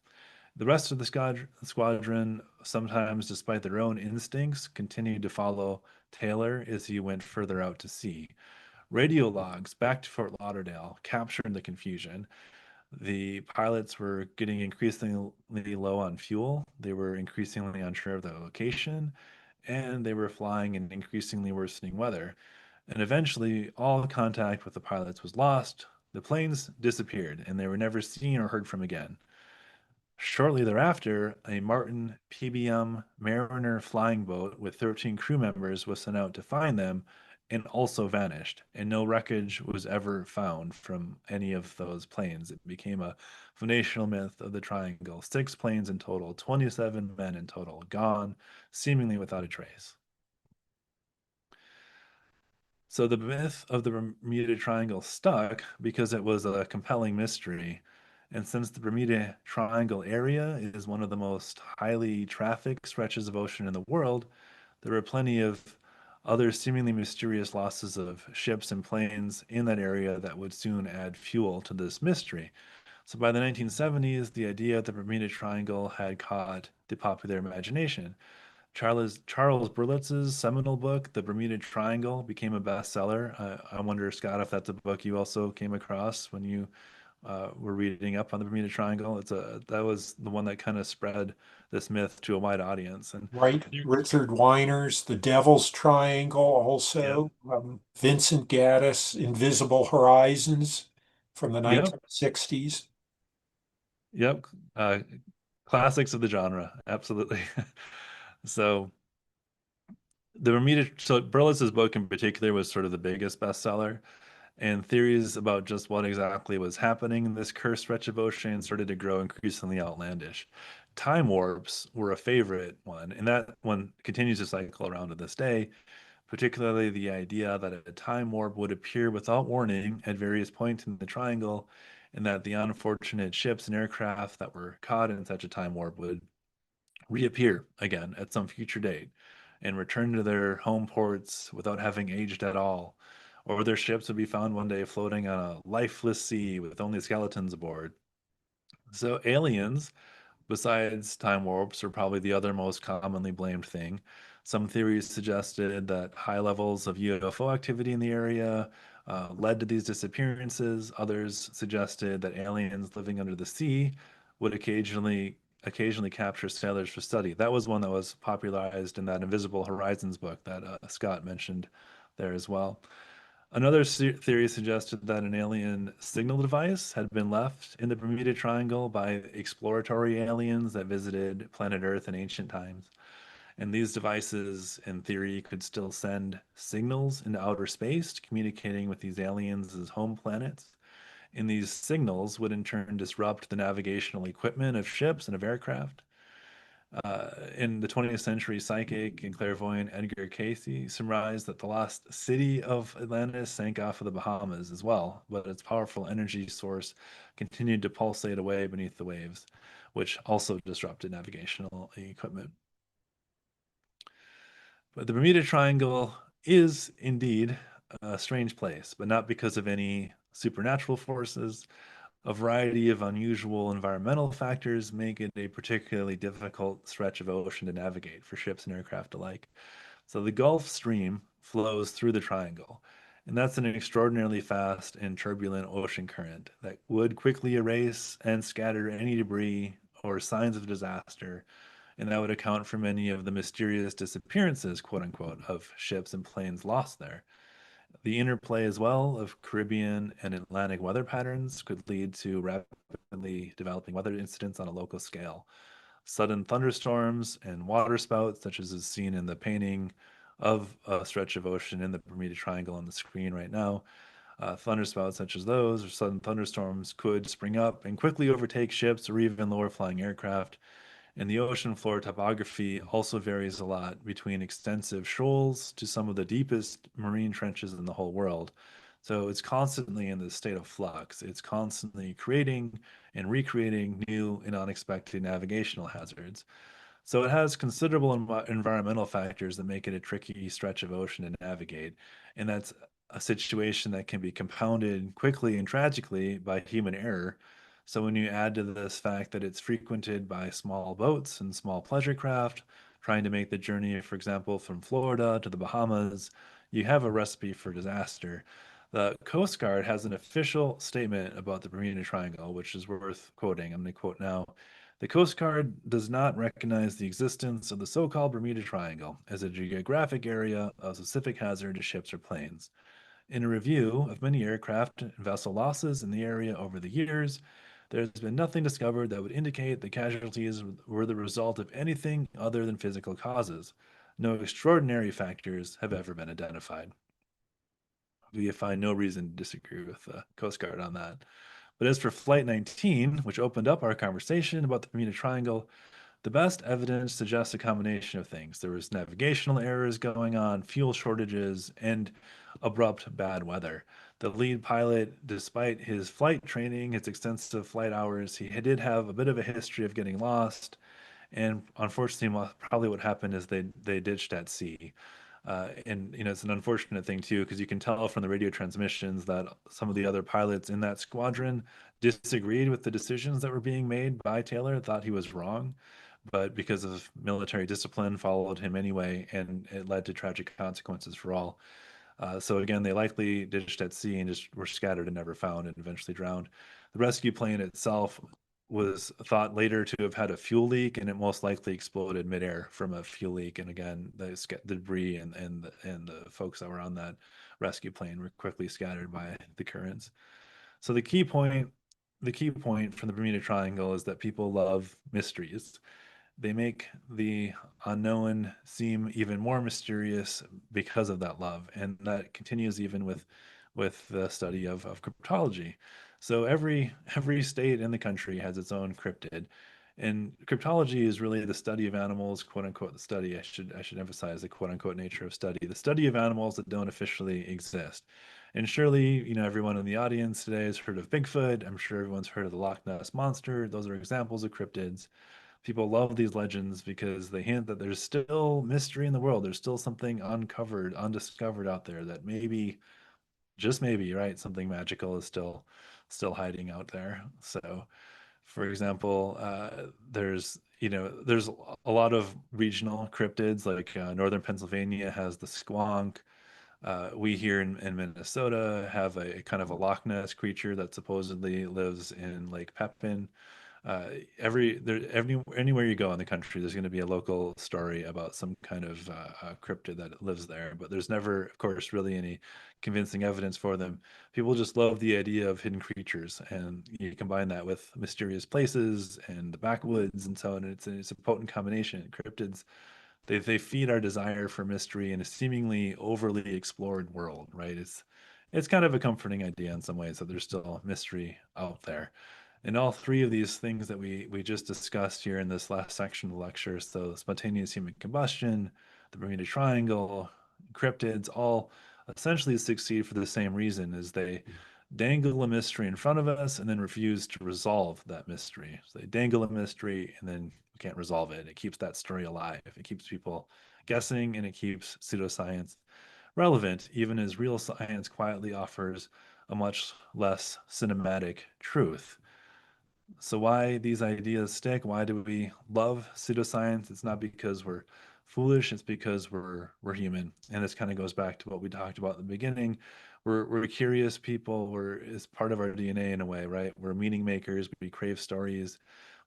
The rest of the squadron, sometimes despite their own instincts, continued to follow Taylor as he went further out to sea. Radio logs back to Fort Lauderdale captured the confusion. The pilots were getting increasingly low on fuel. They were increasingly unsure of their location, and they were flying in increasingly worsening weather. And eventually, all contact with the pilots was lost. The planes disappeared, and they were never seen or heard from again. Shortly thereafter, a Martin PBM Mariner flying boat with 13 crew members was sent out to find them and also vanished, and no wreckage was ever found from any of those planes. It became a foundational myth of the triangle. 6 planes in total, 27 men in total, gone, seemingly without a trace. So the myth of the Bermuda Triangle stuck because it was a compelling mystery. And since the Bermuda Triangle area is one of the most highly trafficked stretches of ocean in the world, there were plenty of other seemingly mysterious losses of ships and planes in that area that would soon add fuel to this mystery. So by the 1970s, the idea of the Bermuda Triangle had caught the popular imagination. Charles Berlitz's seminal book, The Bermuda Triangle, became a bestseller. I wonder, Scott, if that's a book you also came across when you were reading up on the Bermuda Triangle. That was the one that kind of spread this myth to a wide audience. And Right. Richard Weiner's The Devil's Triangle, yep, also Vincent Gaddis, Invisible Horizons from the yep, 1960s. yep. Classics of the genre, absolutely. So so Berlitz's book in particular was sort of the biggest bestseller, and theories about just what exactly was happening in this cursed stretch of ocean started to grow increasingly outlandish. Time warps were a favorite one, and that one continues to cycle around to this day, particularly the idea that a time warp would appear without warning at various points in the triangle, and that the unfortunate ships and aircraft that were caught in such a time warp would reappear again at some future date and return to their home ports without having aged at all, or their ships would be found one day floating on a lifeless sea with only skeletons aboard. So, aliens, besides time warps, are probably the other most commonly blamed thing. Some theories suggested that high levels of UFO activity in the area led to these disappearances. Others suggested that aliens living under the sea would occasionally capture sailors for study. That was one that was popularized in that Invisible Horizons book that Scott mentioned there as well. Another theory suggested that an alien signal device had been left in the Bermuda Triangle by exploratory aliens that visited planet Earth in ancient times. And these devices, in theory, could still send signals into outer space, communicating with these aliens as home planets. And these signals would in turn disrupt the navigational equipment of ships and of aircraft. In the 20th century, psychic and clairvoyant Edgar Cayce surmised that the lost city of Atlantis sank off of the Bahamas as well, but its powerful energy source continued to pulsate away beneath the waves, which also disrupted navigational equipment. But the Bermuda Triangle is indeed a strange place, but not because of any supernatural forces. A variety of unusual environmental factors make it a particularly difficult stretch of ocean to navigate for ships and aircraft alike. So the Gulf Stream flows through the triangle, and that's an extraordinarily fast and turbulent ocean current that would quickly erase and scatter any debris or signs of disaster, and that would account for many of the mysterious disappearances, quote unquote, of ships and planes lost there. The interplay as well of Caribbean and Atlantic weather patterns could lead to rapidly developing weather incidents on a local scale. Sudden thunderstorms and waterspouts, such as is seen in the painting of a stretch of ocean in the Bermuda Triangle on the screen right now. Thunderspouts such as those or sudden thunderstorms could spring up and quickly overtake ships or even lower flying aircraft. And the ocean floor topography also varies a lot between extensive shoals to some of the deepest marine trenches in the whole world. So it's constantly in this state of flux. It's constantly creating and recreating new and unexpected navigational hazards. So it has considerable environmental factors that make it a tricky stretch of ocean to navigate. And that's a situation that can be compounded quickly and tragically by human error. So when you add to this fact that it's frequented by small boats and small pleasure craft trying to make the journey, for example, from Florida to the Bahamas, you have a recipe for disaster. The Coast Guard has an official statement about the Bermuda Triangle, which is worth quoting. I'm going to quote now. The Coast Guard does not recognize the existence of the so-called Bermuda Triangle as a geographic area of specific hazard to ships or planes. In a review of many aircraft and vessel losses in the area over the years, there's been nothing discovered that would indicate the casualties were the result of anything other than physical causes. No extraordinary factors have ever been identified. We find no reason to disagree with the Coast Guard on that. But as for Flight 19, which opened up our conversation about the Bermuda Triangle, the best evidence suggests a combination of things. There was navigational errors going on, fuel shortages, and abrupt bad weather. The lead pilot, despite his flight training, his extensive flight hours, he did have a bit of a history of getting lost. And unfortunately, probably what happened is they ditched at sea. And it's an unfortunate thing too, because you can tell from the radio transmissions that some of the other pilots in that squadron disagreed with the decisions that were being made by Taylor, thought he was wrong, but because of military discipline, followed him anyway, and it led to tragic consequences for all. So again, they likely ditched at sea and just were scattered and never found and eventually drowned. The rescue plane itself was thought later to have had a fuel leak, and it most likely exploded midair from a fuel leak. And again, the debris and the folks that were on that rescue plane were quickly scattered by the currents. So the key point from the Bermuda Triangle is that people love mysteries. They make the unknown seem even more mysterious because of that love, and that continues even with the study of cryptology. So every state in the country has its own cryptid, and cryptology is really the study of animals, quote unquote. The study, I should emphasize the quote unquote nature of study, the study of animals that don't officially exist. And surely, everyone in the audience today has heard of Bigfoot. I'm sure everyone's heard of the Loch Ness Monster. Those are examples of cryptids. People love these legends because they hint that there's still mystery in the world. There's still something uncovered, undiscovered out there that maybe, just maybe, right, something magical is still hiding out there. So For example, there's a lot of regional cryptids, like northern Pennsylvania has the squonk. We here in Minnesota have a kind of a Loch Ness creature that supposedly lives in Lake Pepin. Anywhere you go in the country, there's going to be a local story about some kind of cryptid that lives there, but there's never, of course, really any convincing evidence for them. People just love the idea of hidden creatures, and you combine that with mysterious places and the backwoods and so on. And it's a potent combination. Cryptids, they feed our desire for mystery in a seemingly overly explored world, right? It's kind of a comforting idea in some ways that there's still mystery out there. And all three of these things that we just discussed here in this last section of the lecture, so spontaneous human combustion, the Bermuda Triangle, cryptids, all essentially succeed for the same reason, is they dangle a mystery in front of us and then refuse to resolve that mystery. So they dangle a mystery and then we can't resolve it. It keeps that story alive. It keeps people guessing, and it keeps pseudoscience relevant, even as real science quietly offers a much less cinematic truth. So why these ideas stick? Why do we love pseudoscience? It's not because we're foolish, it's because we're human. And this kind of goes back to what we talked about in the beginning. We're curious people. It's part of our DNA in a way, right? We're meaning makers. We crave stories.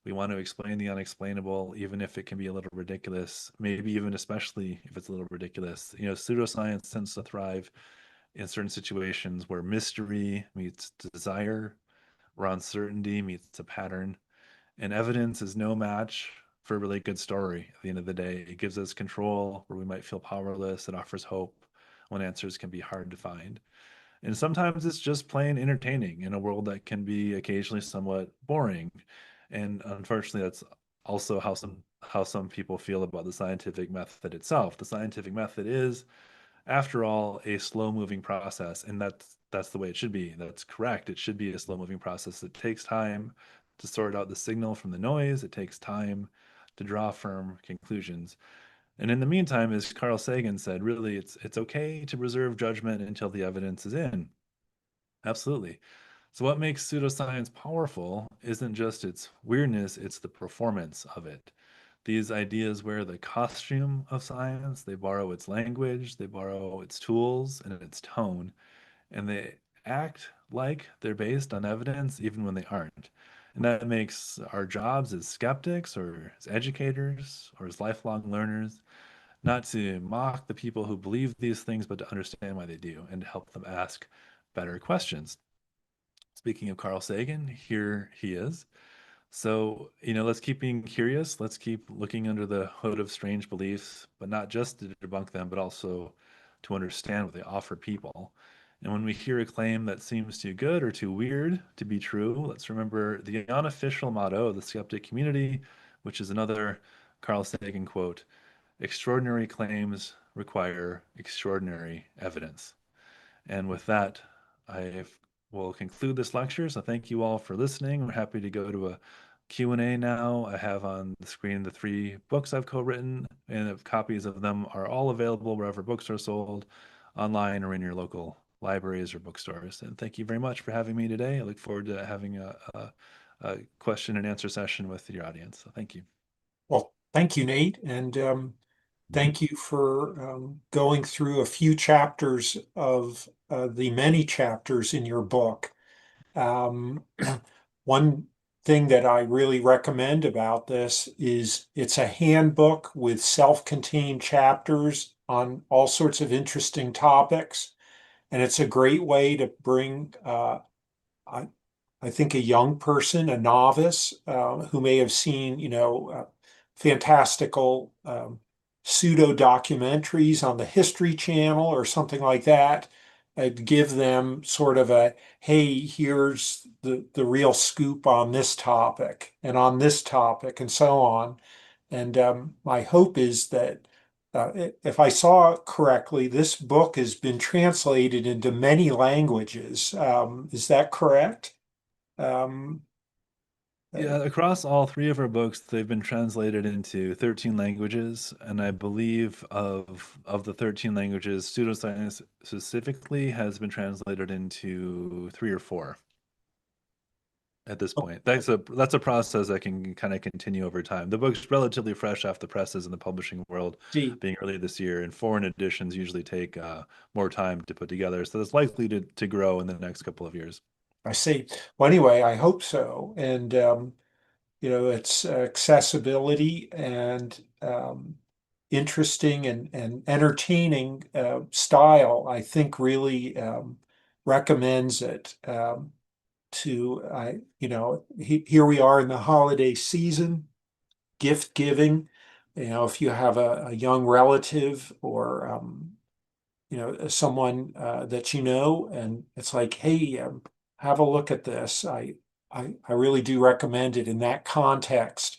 We want to explain the unexplainable, even if it can be a little ridiculous, maybe even especially if it's a little ridiculous. Pseudoscience tends to thrive in certain situations where mystery meets desire, where uncertainty meets a pattern, and evidence is no match for a really good story. At the end of the day, it gives us control where we might feel powerless. It offers hope when answers can be hard to find. And sometimes it's just plain entertaining in a world that can be occasionally somewhat boring. And unfortunately, that's also how some people feel about the scientific method itself. The scientific method is, after all, a slow moving process, and that's the way it should be. That's correct. It should be a slow moving process. It takes time to sort out the signal from the noise. It takes time to draw firm conclusions. And in the meantime, as Carl Sagan said, really it's okay to reserve judgment until the evidence is in. Absolutely. So what makes pseudoscience powerful isn't just its weirdness, it's the performance of it. These ideas wear the costume of science, they borrow its language, they borrow its tools and its tone, and they act like they're based on evidence even when they aren't. And that makes our jobs as skeptics or as educators or as lifelong learners not to mock the people who believe these things, but to understand why they do and to help them ask better questions. Speaking of Carl Sagan, here he is. So, let's keep being curious. Let's keep looking under the hood of strange beliefs, but not just to debunk them, but also to understand what they offer people. And when we hear a claim that seems too good or too weird to be true, let's remember the unofficial motto of the skeptic community, which is another Carl Sagan quote: extraordinary claims require extraordinary evidence. And with that, I will conclude this lecture. So thank you all for listening. We're happy to go to a Q&A now. I have on the screen the 3 books I've co-written, and copies of them are all available wherever books are sold, online or in your local libraries or bookstores. And thank you very much for having me today. I look forward to having a question and answer session with your audience. So thank you. Well, thank you, Nate, and thank you for going through a few chapters of the many chapters in your book. Um, one thing that I really recommend about this is it's a handbook with self-contained chapters on all sorts of interesting topics, and it's a great way to bring I, I think a young person, a novice, who may have seen, fantastical pseudo documentaries on the History Channel or something like that, give them sort of a, hey, here's the real scoop on this topic and on this topic and so on. And my hope is that if I saw it correctly, this book has been translated into many languages. Is that correct? Um, Yeah, across all 3 of our books, they've been translated into 13 languages, and I believe of the 13 languages, pseudoscience specifically has been translated into 3 or 4. at this point. That's a process that can kind of continue over time. The book's relatively fresh off the presses in the publishing world, being early this year, and foreign editions usually take more time to put together. So it's likely to grow in the next couple of years. I see. Well, anyway, I hope so. And it's accessibility and interesting and entertaining style, I think really recommends it here we are in the holiday season, gift giving. If you have a young relative or someone that and it's like, hey, have a look at this. I really do recommend it in that context.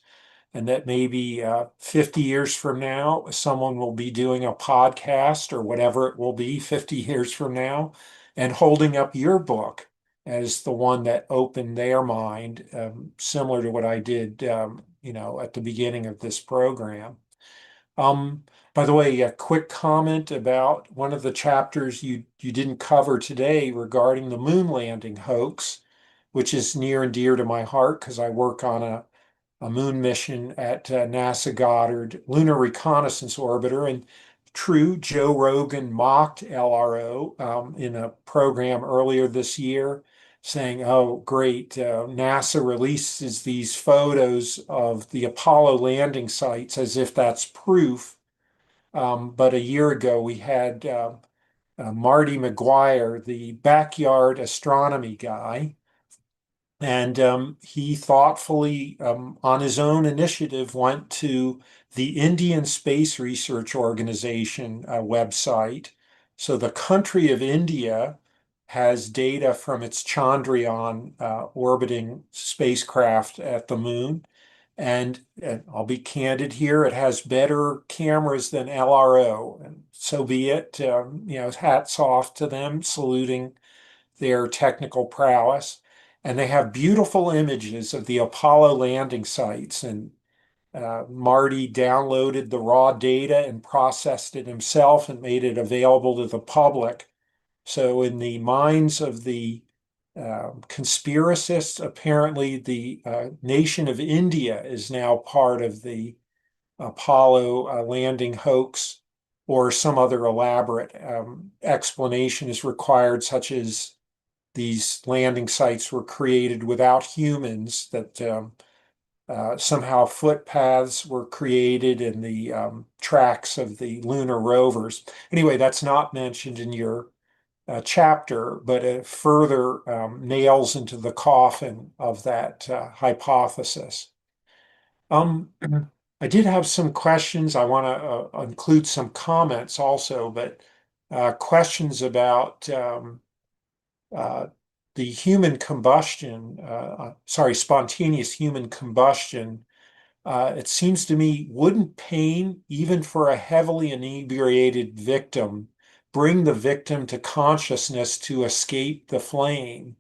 And that maybe 50 years from now, someone will be doing a podcast or whatever it will be 50 years from now and holding up your book as the one that opened their mind, similar to what I did, at the beginning of this program. By the way, a quick comment about one of the chapters you didn't cover today regarding the moon landing hoax, which is near and dear to my heart because I work on a moon mission at NASA Goddard Lunar Reconnaissance Orbiter. And true, Joe Rogan mocked LRO in a program earlier this year, saying, oh, great, NASA releases these photos of the Apollo landing sites as if that's proof. But a year ago, we had Marty McGuire, the backyard astronomy guy, and he thoughtfully, on his own initiative, went to the Indian Space Research Organization website. So the country of India has data from its Chandrayaan orbiting spacecraft at the moon. And I'll be candid here, it has better cameras than LRO. And so be it. Hats off to them, saluting their technical prowess. And they have beautiful images of the Apollo landing sites. And Marty downloaded the raw data and processed it himself and made it available to the public. So in the minds of the conspiracists, apparently the nation of India is now part of the Apollo landing hoax, or some other elaborate explanation is required, such as these landing sites were created without humans, that somehow footpaths were created in the tracks of the lunar rovers. Anyway, that's not mentioned in your chapter, but it further nails into the coffin of that hypothesis. I did have some questions. I want to include some comments also, but questions about the human combustion, spontaneous human combustion. It seems to me, wouldn't pain, even for a heavily inebriated victim, bring the victim to consciousness to escape the flame?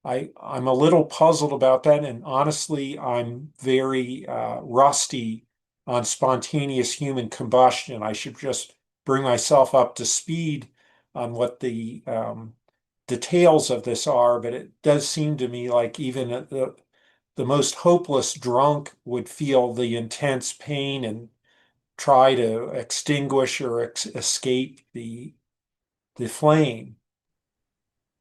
I'm a little puzzled about that, and honestly, I'm very rusty on spontaneous human combustion. I should just bring myself up to speed on what the details of this are, but it does seem to me like even the most hopeless drunk would feel the intense pain and try to extinguish or escape the flame.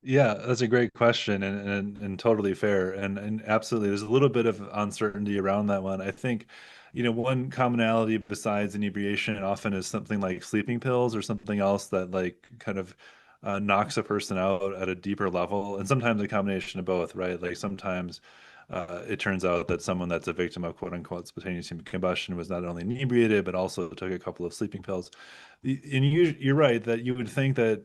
Yeah, that's a great question and totally fair. And absolutely, there's a little bit of uncertainty around that one. I think, one commonality besides inebriation often is something like sleeping pills or something else that like kind of knocks a person out at a deeper level. And sometimes a combination of both, right? Like sometimes it turns out that someone that's a victim of quote unquote spontaneous human combustion was not only inebriated, but also took a couple of sleeping pills. And you're right that you would think that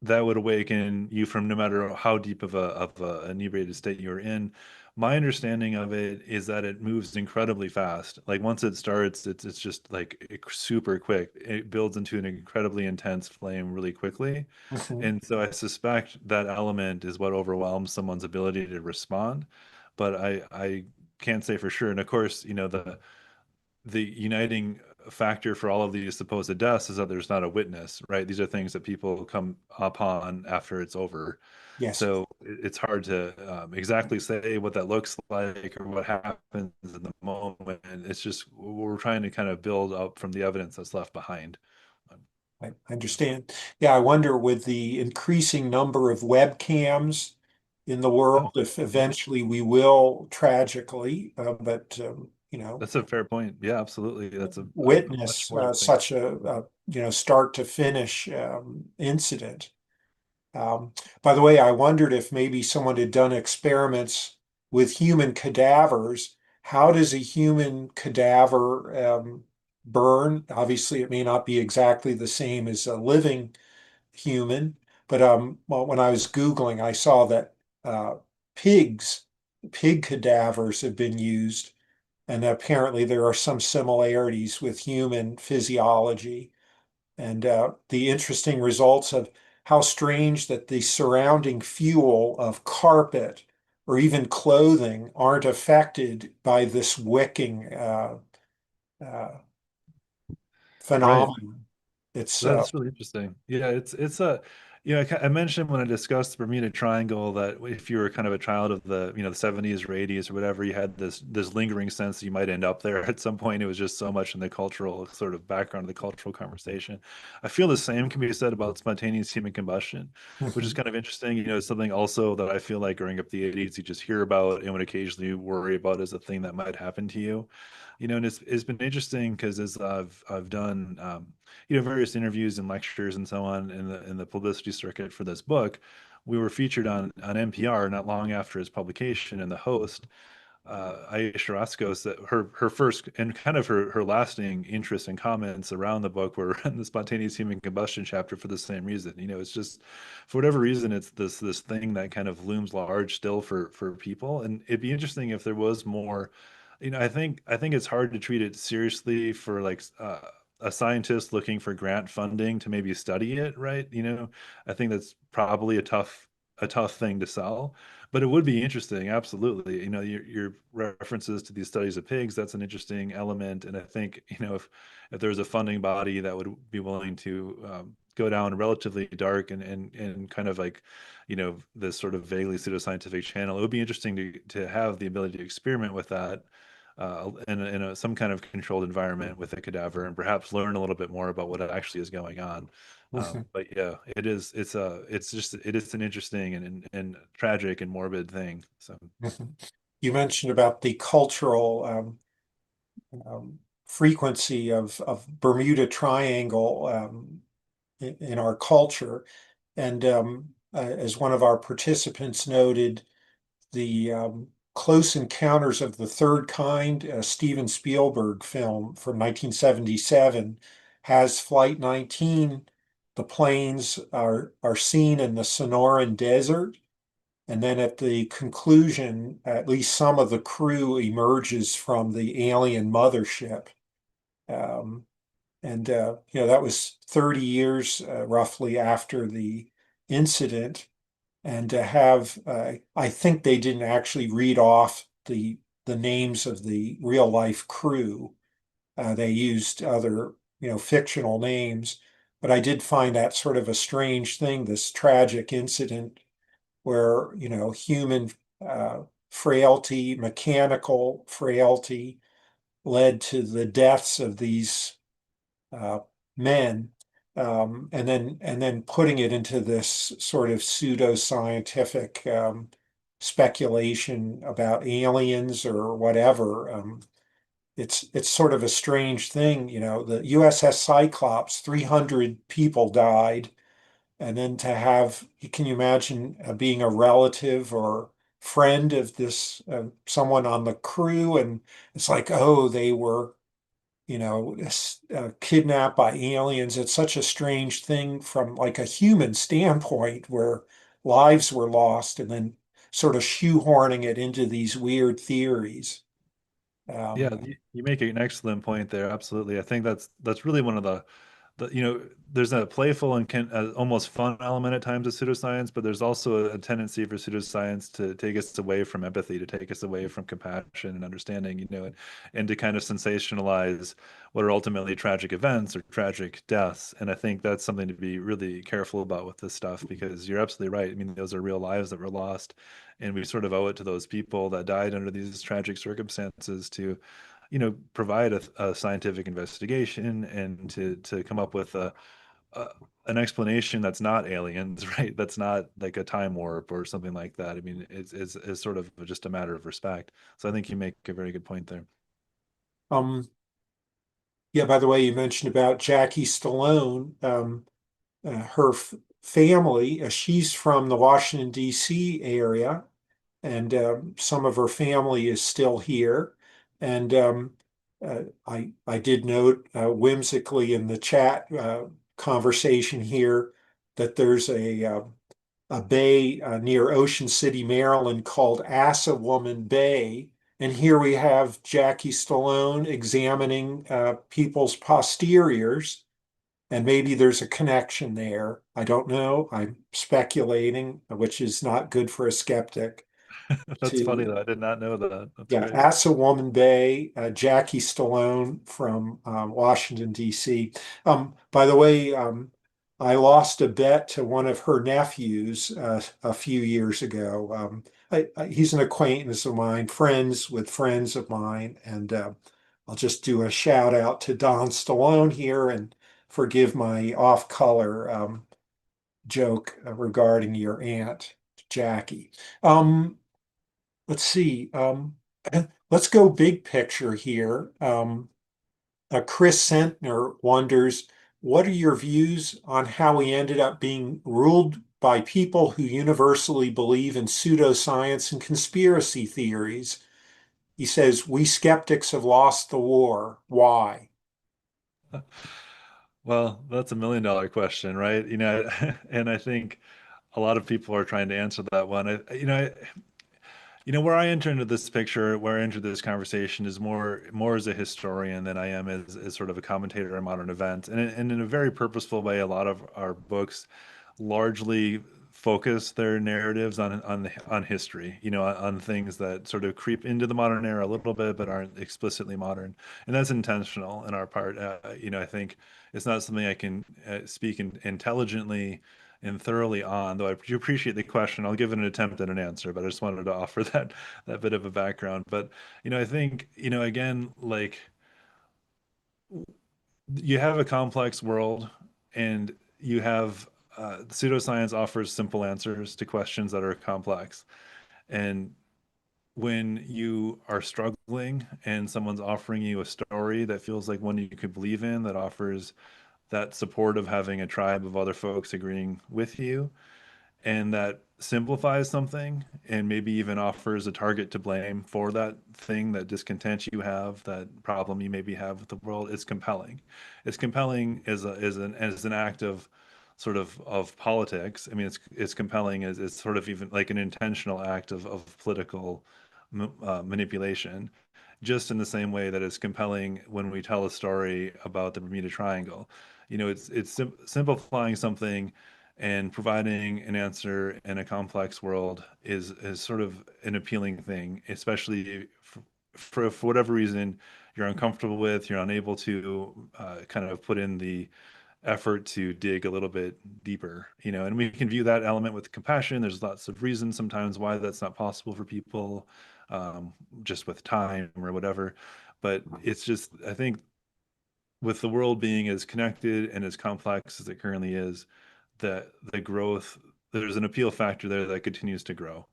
would awaken you from no matter how deep of a inebriated state you're in. My understanding of it is that it moves incredibly fast. Like once it starts, it's just like super quick. It builds into an incredibly intense flame really quickly. Mhm. And so I suspect that element is what overwhelms someone's ability to respond. But I can't say for sure. And of course, the uniting factor for all of these supposed deaths is that there's not a witness, right? These are things that people come upon after it's over. Yes. So it's hard to exactly say what that looks like or what happens in the moment. It's just we're trying to kind of build up from the evidence that's left behind. I understand. Yeah, I wonder with the increasing number of webcams in the world, Oh, if yeah, eventually we will tragically, but that's a fair point. Yeah, absolutely. That's a much witness more likely. such a start to finish incident. By the way, I wondered if maybe someone had done experiments with human cadavers. How does a human cadaver burn? Obviously, it may not be exactly the same as a living human, but well, when I was Googling, I saw that uh, pigs, pig cadavers have been used, and apparently there are some similarities with human physiology. And the interesting results of how strange that the surrounding fuel of carpet or even clothing aren't affected by this wicking uh, Right. phenomenon. It's That's really interesting. Yeah, it's a I mentioned when I discussed the Bermuda Triangle that if you were kind of a child of the 70s or 80s or whatever, you had this lingering sense that you might end up there at some point. It was just so much in the cultural sort of background of the cultural conversation. I feel the same can be said about spontaneous human combustion, which is Mhm. kind of interesting. Something also that I feel like growing up the 80s, you just hear about and would occasionally worry about as a thing that might happen to you. And it's been interesting because as I've done various interviews and lectures and so on in the publicity circuit for this book, we were featured on NPR not long after its publication, and the host, Aisha Rascos, that her first and kind of her lasting interest and comments around the book were in the spontaneous human combustion chapter for the same reason. It's just for whatever reason it's this thing that kind of looms large still for people, and it'd be interesting if there was more. I think it's hard to treat it seriously for like a scientist looking for grant funding to maybe study it, right? I think that's probably a tough thing to sell, but it would be interesting, absolutely. Your references to these studies of pigs, that's an interesting element, and I think if there's a funding body that would be willing to go down a relatively dark and kind of like this sort of vaguely pseudoscientific channel, it would be interesting to have the ability to experiment with that in some kind of controlled environment with a cadaver and perhaps learn a little bit more about what actually is going on. But yeah, it is an interesting and tragic and morbid thing. So You mentioned about the cultural frequency of Bermuda Triangle in our culture. And as one of our participants noted, the Close Encounters of the Third Kind, a Steven Spielberg film from 1977, has Flight 19. The planes are seen in the Sonoran Desert. And then at the conclusion, at least some of the crew emerges from the alien mothership. Um, and that was 30 years roughly after the incident. And to have, I think they didn't actually read off the names of the real life crew. They used other, fictional names. But I did find that sort of a strange thing, this tragic incident where, human frailty, mechanical frailty led to the deaths of these uh, men, and then putting it into this sort of pseudoscientific speculation about aliens or whatever. It's sort of a strange thing, the USS Cyclops, 300 people died, and then to have, can you imagine being a relative or friend of this someone on the crew, and it's like, oh, they were kidnapped by aliens. It's such a strange thing from like a human standpoint where lives were lost and then sort of shoehorning it into these weird theories. yeah, Um, you make an excellent point there. Absolutely. I think that's really one of there's a playful and almost fun element at times of pseudoscience, but there's also a tendency for pseudoscience to take us away from empathy, to take us away from compassion and understanding, and to kind of sensationalize what are ultimately tragic events or tragic deaths. And I think that's something to be really careful about with this stuff, because you're absolutely right. I mean, those are real lives that were lost, and we sort of owe it to those people that died under these tragic circumstances to provide a scientific investigation and to come up with a an explanation that's not aliens, right? That's not like a time warp or something like that. I mean, it's sort of just a matter of respect. So I think you make a very good point there. Um, yeah, by the way, you mentioned about Jackie Stallone. Her family, she's from the Washington, D.C. area, and some of her family is still here. And I did note whimsically in the chat conversation here that there's a bay near Ocean City, Maryland called Assawoman Bay. And here we have Jackie Stallone examining people's posteriors, and maybe there's a connection there. I don't know. I'm speculating, which is not good for a skeptic. That's funny To though. I did not know that. That's Yeah, great. Assawoman Bay, Jackie Stallone from Washington, D.C. By the way, I lost a bet to one of her nephews a few years ago. He's an acquaintance of mine, friends with friends of mine, and I'll just do a shout out to Don Stallone here and forgive my off-color joke regarding your aunt, Jackie. Let's see. Let's go big picture here. Chris Sentner wonders, what are your views on how we ended up being ruled by people who universally believe in pseudoscience and conspiracy theories? He says, we skeptics have lost the war. Why? Well, that's $1 million question, right? And I think a lot of people are trying to answer that one. Where I enter into this picture, where I enter this conversation is more as a historian than I am as sort of a commentator on modern events. And in a very purposeful way, a lot of our books largely focus their narratives on history, on things that sort of creep into the modern era a little bit, but aren't explicitly modern. And that's intentional in our part. I think it's not something I can speak intelligently and thoroughly on, though I do appreciate the question. I'll give it an attempt at an answer, but I just wanted to offer that bit of a background. But I think, again, like you have a complex world, and you have pseudoscience offers simple answers to questions that are complex. And when you are struggling and someone's offering you a story that feels like one you could believe in, that offers that support of having a tribe of other folks agreeing with you, and that simplifies something and maybe even offers a target to blame for that thing, that discontent you have, that problem you maybe have with the world, it's compelling. It's compelling as an act of sort of politics. I mean, it's compelling as it's sort of even like an intentional act of political manipulation, just in the same way that it's compelling when we tell a story about the Bermuda Triangle. It's simplifying something and providing an answer in a complex world is sort of an appealing thing, especially for whatever reason you're uncomfortable with, you're unable to kind of put in the effort to dig a little bit deeper, and we can view that element with compassion. There's lots of reasons sometimes why that's not possible for people, just with time or whatever. But it's just, I think, with the world being as connected and as complex as it currently is, that the growth, there's an appeal factor there that continues to grow.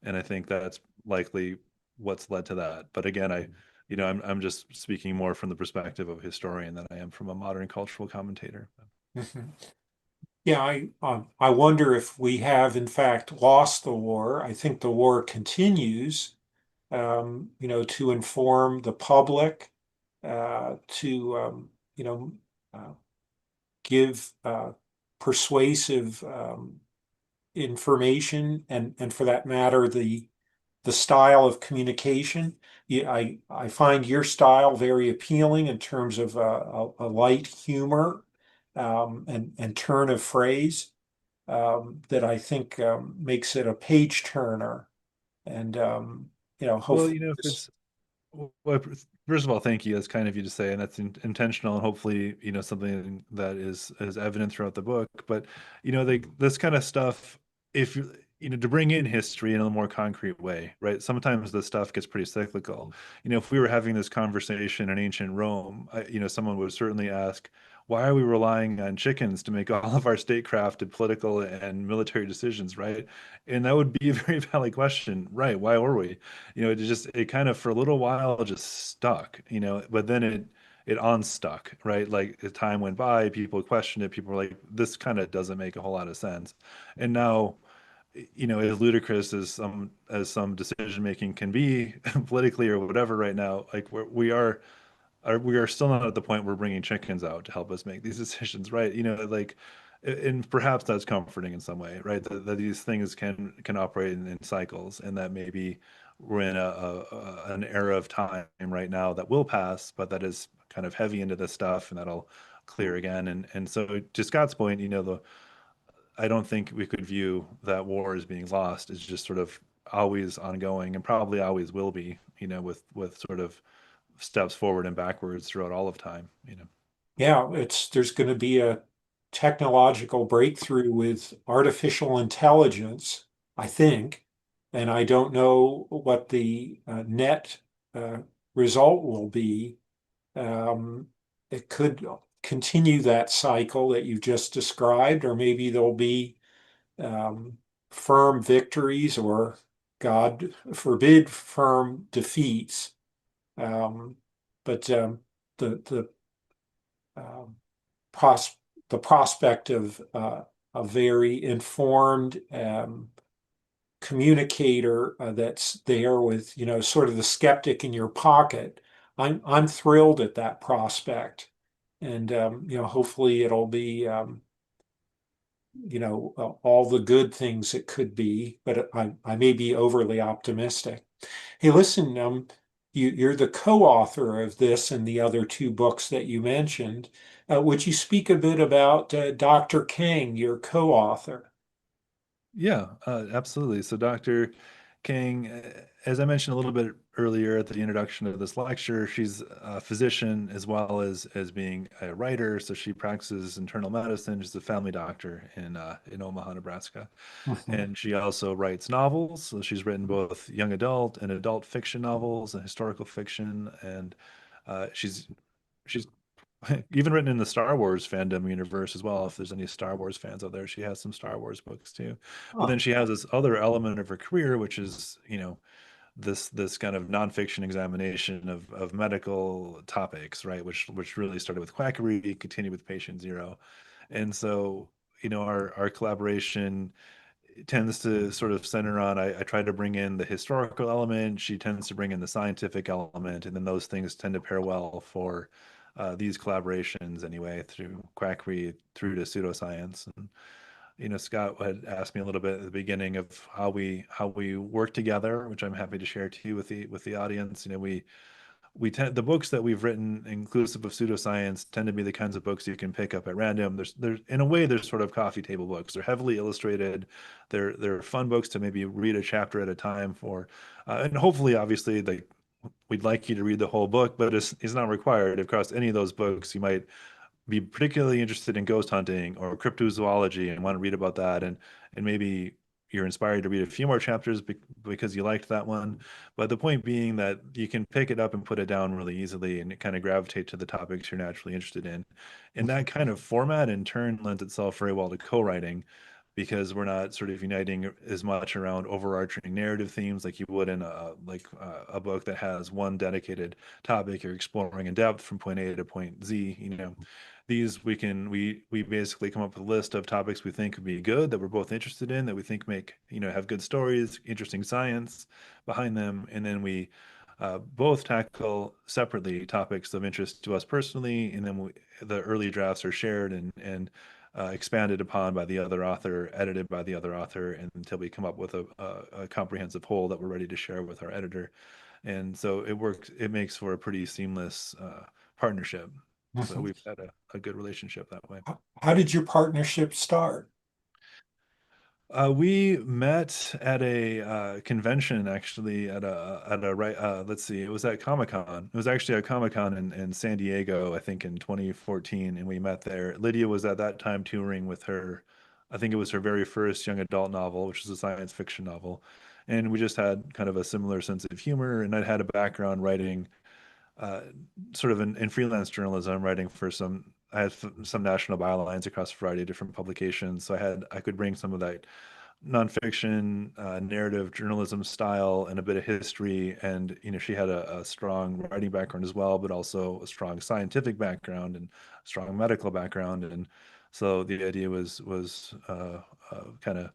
And I think that's likely what's led to that. But again, I'm just speaking more from the perspective of a historian than I am from a modern cultural commentator. Mhm. Yeah, I wonder if we have in fact lost the war. I think the war continues, to inform the public, to uh, give persuasive information, and for that matter, the style of communication. Yeah, I find your style very appealing in terms of a light humor, and turn of phrase that I think makes it a page turner. And Well, hopefully if it's well, first of all, thank you. That's kind of you to say, and that's intentional, and hopefully, something that is evident throughout the book. But this kind of stuff, if to bring in history in a more concrete way, right? Sometimes the stuff gets pretty cyclical. If we were having this conversation in ancient Rome, someone would certainly ask, why are we relying on chickens to make all of our statecraft political and military decisions, right? And that would be a very valid question, right? Why were we? It kind of for a little while just stuck, but then it unstuck, right? Like as time went by, people questioned it. People were like, this kind of doesn't make a whole lot of sense. And now, as ludicrous as some decision making can be politically or whatever right now, like we are still not at the point where we're bringing chickens out to help us make these decisions, right? And perhaps that's comforting in some way, right? That these things can operate in cycles, and that maybe we're in an era of time right now that will pass, but that is kind of heavy into this stuff, and that'll clear again. And so to Scott's point, I don't think we could view that war as being lost. It's just sort of always ongoing and probably always will be, with sort of steps forward and backwards throughout all of time. Yeah, there's going to be a technological breakthrough with artificial intelligence, I think, and I don't know what the net uh, result will be. Um, it could continue that cycle that you just described, or maybe there'll be um, firm victories or, God forbid, firm defeats. Um, but the um, pros the prospect of a very informed communicator that's there with, sort of the skeptic in your pocket. I'm thrilled at that prospect, and hopefully it'll be all the good things it could be, but I may be overly optimistic. Hey, listen, you're the co-author of this and the other two books that you mentioned. Would you speak a bit about Dr. Kang, your co-author? Yeah, absolutely. So Dr. Kang, as I mentioned a little bit earlier at the introduction of this lecture, she's a physician as well as being a writer. So she practices internal medicine. She's a family doctor in Omaha, Nebraska, Mhm. and she also writes novels. So she's written both young adult and adult fiction novels and historical fiction, and she's even written in the Star Wars fandom universe as well. If there's any Star Wars fans out there, she has some Star Wars books too. But Oh, then she has this other element of her career, which is, this kind of nonfiction examination of medical topics, right? Which really started with Quackery, continued with Patient Zero. And so, our collaboration tends to sort of center on I try to bring in the historical element, she tends to bring in the scientific element, and then those things tend to pair well for these collaborations anyway, through Quackery through to Pseudoscience. And Scott had asked me a little bit at the beginning of how we work together, which I'm happy to share to you with the audience. We tend the books that we've written inclusive of pseudoscience tend to be the kinds of books you can pick up at random. There's in a way there's sort of coffee table books. They're heavily illustrated. They're fun books to maybe read a chapter at a time for, and hopefully obviously we'd like you to read the whole book, but it's not required. Across any of those books, you might be particularly interested in ghost hunting or cryptozoology and want to read about that, and maybe you're inspired to read a few more chapters because you liked that one. But the point being that you can pick it up and put it down really easily and kind of gravitate to the topics you're naturally interested in. And that kind of format in turn lends itself very well to co-writing, because we're not sort of uniting as much around overarching narrative themes like you would in a book that has one dedicated topic you're exploring in depth from point A to point Z. These we basically come up with a list of topics we think would be good, that we're both interested in, that we think make have good stories, interesting science behind them, and then we both tackle separately topics of interest to us personally, and then the early drafts are shared and expanded upon by the other author, edited by the other author, and until we come up with a comprehensive whole that we're ready to share with our editor. And so it works. It makes for a pretty seamless partnership. So we've had a good relationship that way. How did your partnership start? We met at a convention, actually, at a right. Let's see, it was at Comic Con. It was actually at Comic Con in San Diego, I think, in 2014, and we met there. Lydia was at that time touring with her. I think it was her very first young adult novel, which is a science fiction novel, and we just had kind of a similar sense of humor. And I'd had a background writing, uh, sort of in freelance journalism, writing for some. I had some national bylines across a variety of different publications, so I could bring some of that nonfiction, narrative journalism style and a bit of history. And, she had a strong writing background as well, but also a strong scientific background and a strong medical background. And so the idea was kind of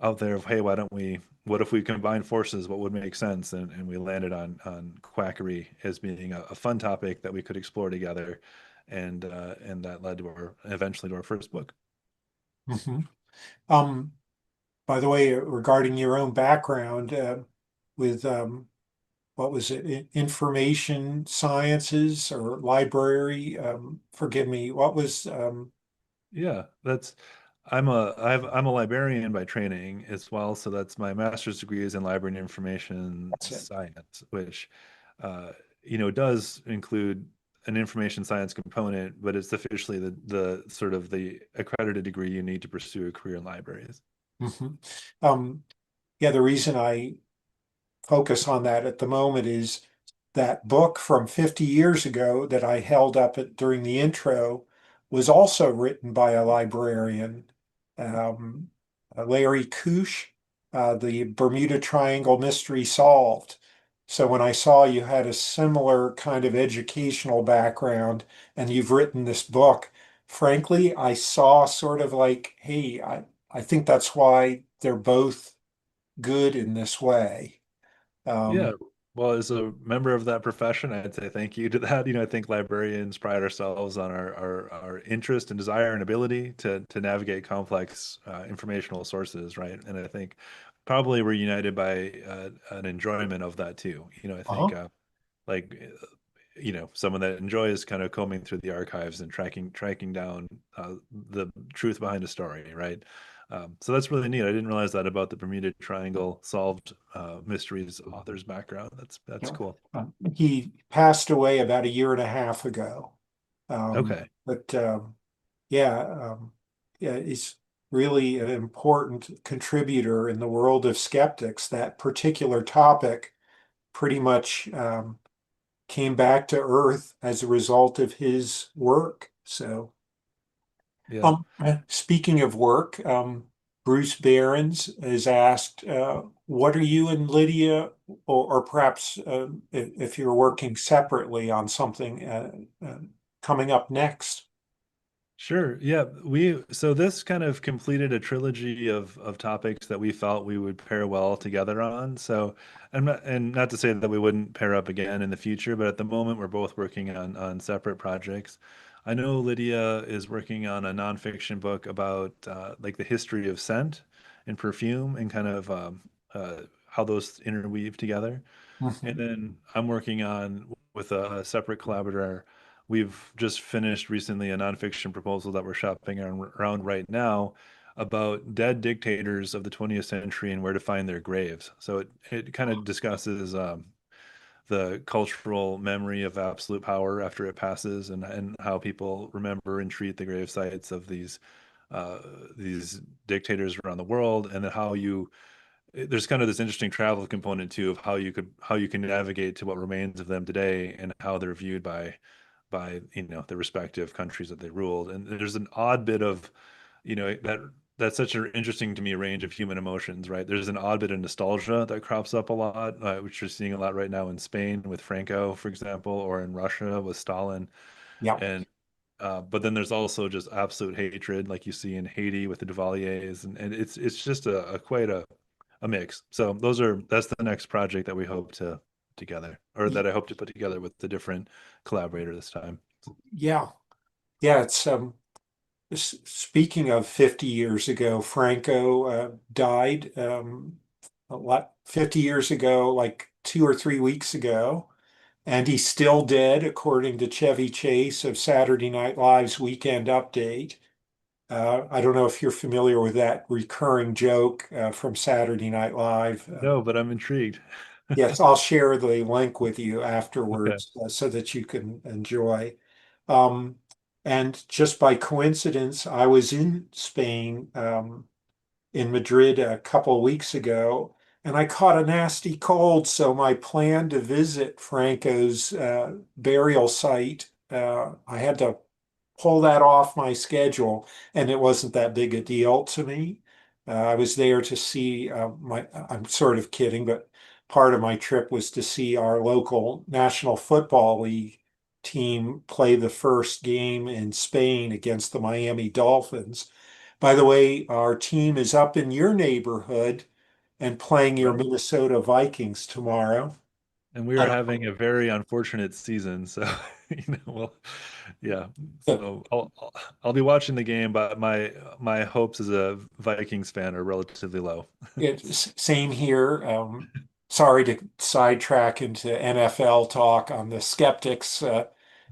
out there of, hey, what if we combine forces? What would make sense? And we landed on quackery as being a fun topic that we could explore together. And that led to eventually to our first book. Mhm. Um, by the way, regarding your own background, with what was it, information sciences or library? Forgive me, what was Yeah, I'm a librarian by training as well, so that's my master's degree is in library and information that's it. science, which uh, does include an information science component, but it's officially the sort of the accredited degree you need to pursue a career in libraries. Mhm. Um, yeah, the reason I focus on that at the moment is that book from 50 years ago that I held up during the intro was also written by a librarian, um, Larry Kusch, The Bermuda Triangle Mystery Solved. So when I saw you had a similar kind of educational background and you've written this book, frankly, I saw sort of like, hey, I think that's why they're both good in this way. Yeah, Um, well, as a member of that profession, I'd say thank you to that. I think librarians pride ourselves on our interest and desire and ability to navigate complex informational sources, right? And I think probably we're united by an enjoyment of that too. I think uh-huh. like someone that enjoys kind of combing through the archives and tracking down the truth behind a story, right? So that's really neat. I didn't realize that about the Bermuda Triangle solved mysteries author's background. That's Yeah. cool. He passed away about a year and a half ago. Okay. But yeah, yeah, he's really an important contributor in the world of skeptics. That particular topic pretty much came back to earth as a result of his work. So, Yeah. speaking of work, Bruce Behrens is asked, what are you and Lydia, or perhaps if you're working separately on something coming up next? Sure. Yeah. So this kind of completed a trilogy of topics that we felt we would pair well together on. So and not to say that we wouldn't pair up again in the future, but at the moment we're both working on separate projects. I know Lydia is working on a nonfiction book about like the history of scent and perfume and kind of how those interweave together. And Mhm. then I'm working on with a separate collaborator. We've just finished recently a nonfiction proposal that we're shopping around right now about dead dictators of the 20th century and where to find their graves. So it kind of discusses the cultural memory of absolute power after it passes and how people remember and treat the grave sites of uh, these dictators around the world, and then how you there's kind of this interesting travel component too of how you can navigate to what remains of them today and how they're viewed by the respective countries that they ruled. And there's an odd bit of that's such an interesting to me range of human emotions, right? There's an odd bit of nostalgia that crops up a lot, which you're seeing a lot right now in Spain with Franco, for example, or in Russia with Stalin. Yeah. And but then there's also just absolute hatred, like you see in Haiti with the Duvaliers, and it's just a quite a mix. So that's the next project that we hope to together, or that I hope to put together with the different collaborator this time. Yeah. Yeah. It's speaking of 50 years ago, Franco died a lot 50 years ago, like 2 or 3 weeks ago. and he's still dead, according to Chevy Chase of Saturday Night Live's Weekend Update. I don't know if you're familiar with that recurring joke from Saturday Night Live. No, but I'm intrigued. Yes, I'll share the link with you Okay. afterwards so that you can enjoy. Um, and just by coincidence, I was in Spain, in Madrid a couple of weeks ago, and I caught a nasty cold. So my plan to visit Franco's burial site, I had to pull that off my schedule, and it wasn't that big a deal to me. I was there to see I'm sort of kidding, but part of my trip was to see our local National Football League team play the first game in Spain against the Miami Dolphins. By the way, our team is up in your neighborhood and playing your Right. Minnesota Vikings tomorrow. And we I are don't having a very unfortunate season, so well, yeah. know. So I'll be watching the game, but my hopes as a Vikings fan are relatively low. It's same here. Sorry to sidetrack into NFL talk on the skeptics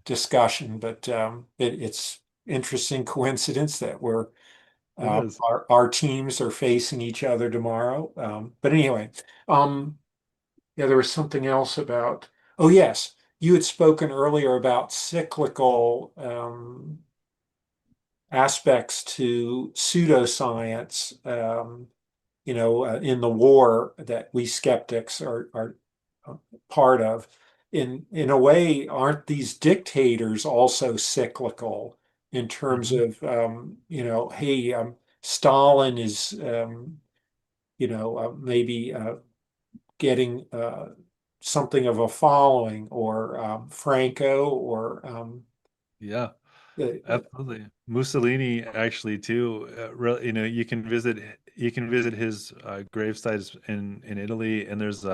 discussion, but it's interesting coincidence that It is. our teams are facing each other tomorrow. But anyway, um, yeah, there was something else about. Oh yes, you had spoken earlier about cyclical aspects to pseudoscience. In the war that we skeptics are part of. In a way, aren't these dictators also cyclical in terms Mhm. of, hey, Stalin is, maybe getting something of a following, or Franco, or Yeah. the, Absolutely. Mussolini actually too, you can visit his grave sites in Italy, and there's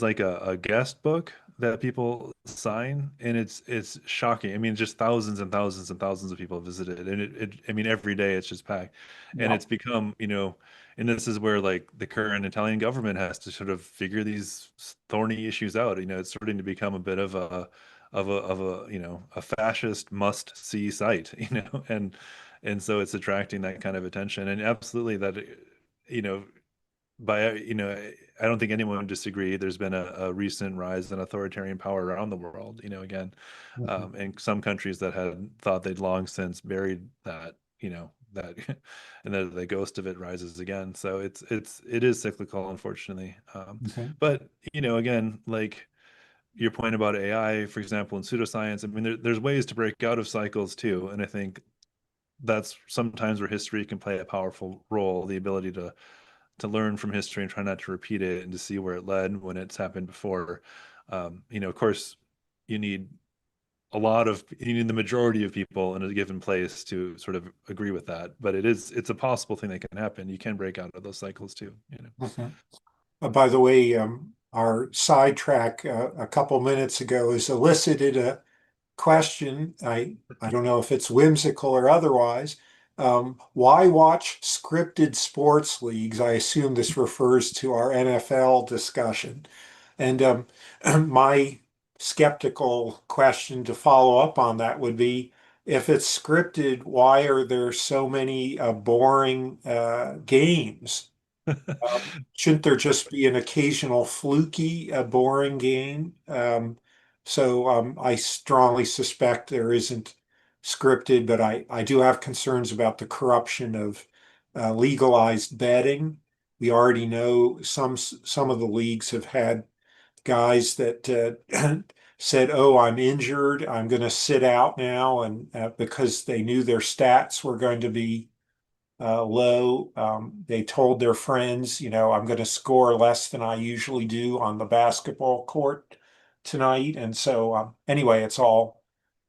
like a guest book that people sign, and it's shocking. I mean, just thousands and thousands and thousands of people visit it, and I mean every day it's just packed. And yeah. it's become, and this is where like the current Italian government has to sort of figure these thorny issues out. It's starting to become a bit of a a fascist must see site, and so it's attracting that kind of attention. And absolutely that, you know by I don't think anyone would disagree. There's been a recent rise in authoritarian power around the world. Again, Mhm. and some countries that had thought they'd long since buried that, that, and then the ghost of it rises again. So it is cyclical, unfortunately. Okay. But again, like your point about AI, for example, in pseudoscience, I mean, there's ways to break out of cycles too, and I think that's sometimes where history can play a powerful role, the ability to learn from history and try not to repeat it, and to see where it led when it's happened before. Of course, you need you need the majority of people in a given place to sort of agree with that. But it's a possible thing that can happen. You can break out of those cycles too. Mhm. By the way, our sidetrack a couple minutes ago has elicited a question. I don't know if it's whimsical or otherwise. Why watch scripted sports leagues? I assume this refers to our NFL discussion. And my skeptical question to follow up on that would be, if it's scripted, why are there so many boring games? Shouldn't there just be an occasional fluky, boring game? I strongly suspect there isn't scripted, but I do have concerns about the corruption of legalized betting. We already know some of the leagues have had guys that said, "Oh, I'm injured. I'm going to sit out now," and because they knew their stats were going to be low. They told their friends, I'm going to score less than I usually do on the basketball court tonight. And so, anyway, it's all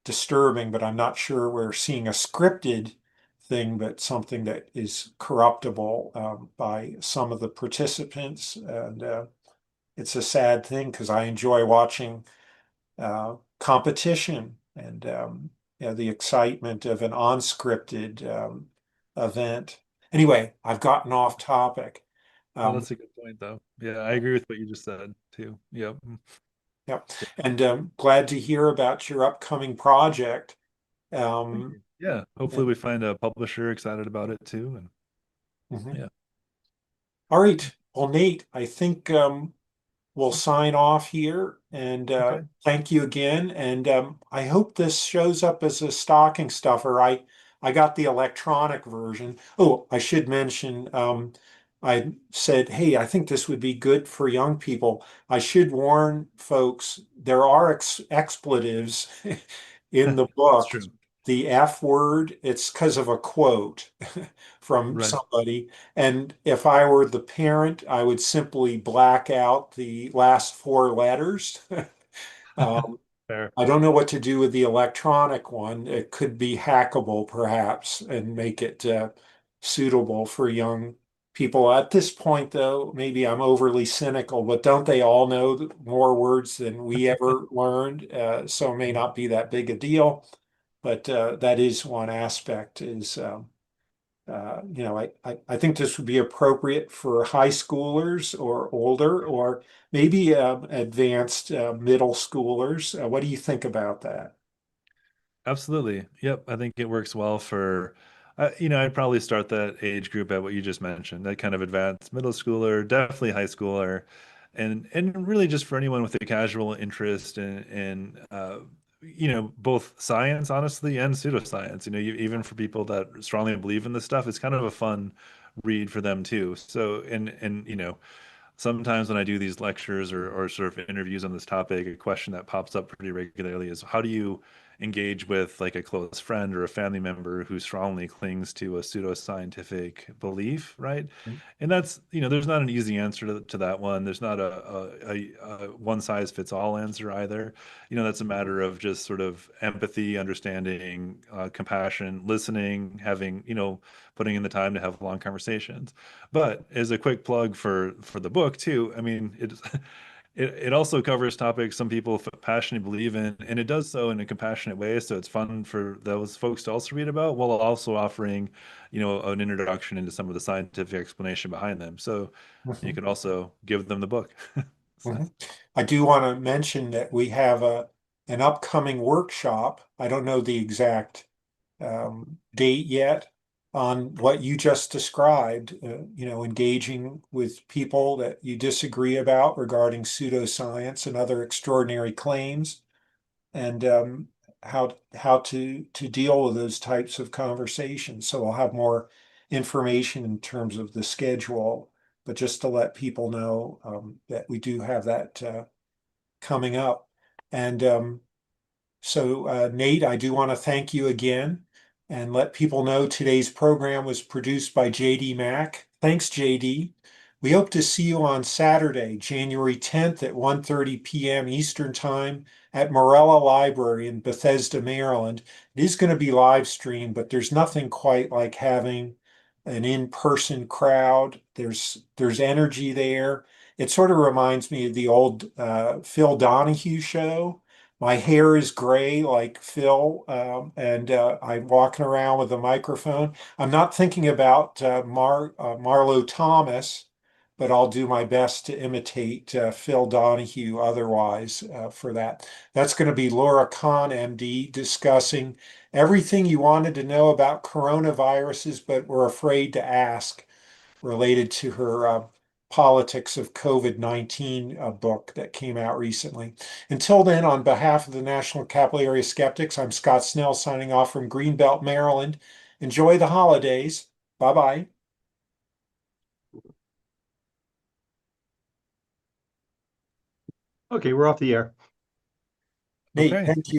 disturbing, but I'm not sure we're seeing a scripted thing, but something that is corruptible by some of the participants. And it's a sad thing because I enjoy watching competition and the excitement of an unscripted event. Anyway, I've gotten off topic. No, Um, that's a good point, though. Yeah, I agree with what you just said too. Yep. Yep. And glad to hear about your upcoming project. Um, Yeah, hopefully we find a publisher excited about it too. And mhm. yeah. All right. Well, Nate, I think we'll sign off here and Okay. thank you again. And I hope this shows up as a stocking stuffer. I got the electronic version. Oh, I should mention, I said, hey, I think this would be good for young people. I should warn folks, there are expletives in the That's book. true. The F word, it's because of a quote from Right. somebody. And if I were the parent, I would simply black out the last four letters. Um, Fair. I don't know what to do with the electronic one. It could be hackable, perhaps, and make it suitable for young people. At this point, though, maybe I'm overly cynical, but don't they all know more words than we ever learned? So it may not be that big a deal. But that is one aspect is I think this would be appropriate for high schoolers or older, or maybe advanced middle schoolers. What do you think about that? Absolutely. Yep. I think it works well for, I'd probably start that age group at what you just mentioned, that kind of advanced middle schooler, definitely high schooler, and really just for anyone with a casual interest in both science, honestly, and pseudoscience. Even for people that strongly believe in this stuff, it's kind of a fun read for them too. So, and sometimes when I do these lectures or sort of interviews on this topic, a question that pops up pretty regularly is how do you engage with like a close friend or a family member who strongly clings to a pseudoscientific belief, right? And there's not an easy answer to that one. There's not a one size fits all answer either. That's a matter of just sort of empathy, understanding, compassion, listening, having, putting in the time to have long conversations. But as a quick plug for the book too, I mean, it also covers topics some people passionately believe in, and it does so in a compassionate way. So it's fun for those folks to also read about, while also offering, an introduction into some of the scientific explanation behind them. So you Mhm, could also give them the book. So, mhm. I do want to mention that we have an upcoming workshop. I don't know the exact date yet on what you just described, engaging with people that you disagree about regarding pseudoscience and other extraordinary claims, and how to deal with those types of conversations. So I'll have more information in terms of the schedule, but just to let people know that we do have that coming up. And Nate, I do want to thank you again and let people know today's program was produced by JD Mack. Thanks, JD. We hope to see you on Saturday, January 10th at 1:30 p.m. Eastern Time at Morella Library in Bethesda, Maryland. It is going to be live streamed, but there's nothing quite like having an in-person crowd. There's energy there. It sort of reminds me of the old Phil Donahue show. My hair is gray like Phil, and I'm walking around with a microphone. I'm not thinking about Marlo Thomas, but I'll do my best to imitate Phil Donahue otherwise for that. That's going to be Laura Kahn, MD, discussing everything you wanted to know about coronaviruses, but were afraid to ask related to her Politics of COVID-19 book that came out recently. Until then, on behalf of the National Capital Area Skeptics, I'm Scott Snell signing off from Greenbelt, Maryland. Enjoy the holidays. Bye-bye. Okay, we're off the air. Nate, okay. thank you.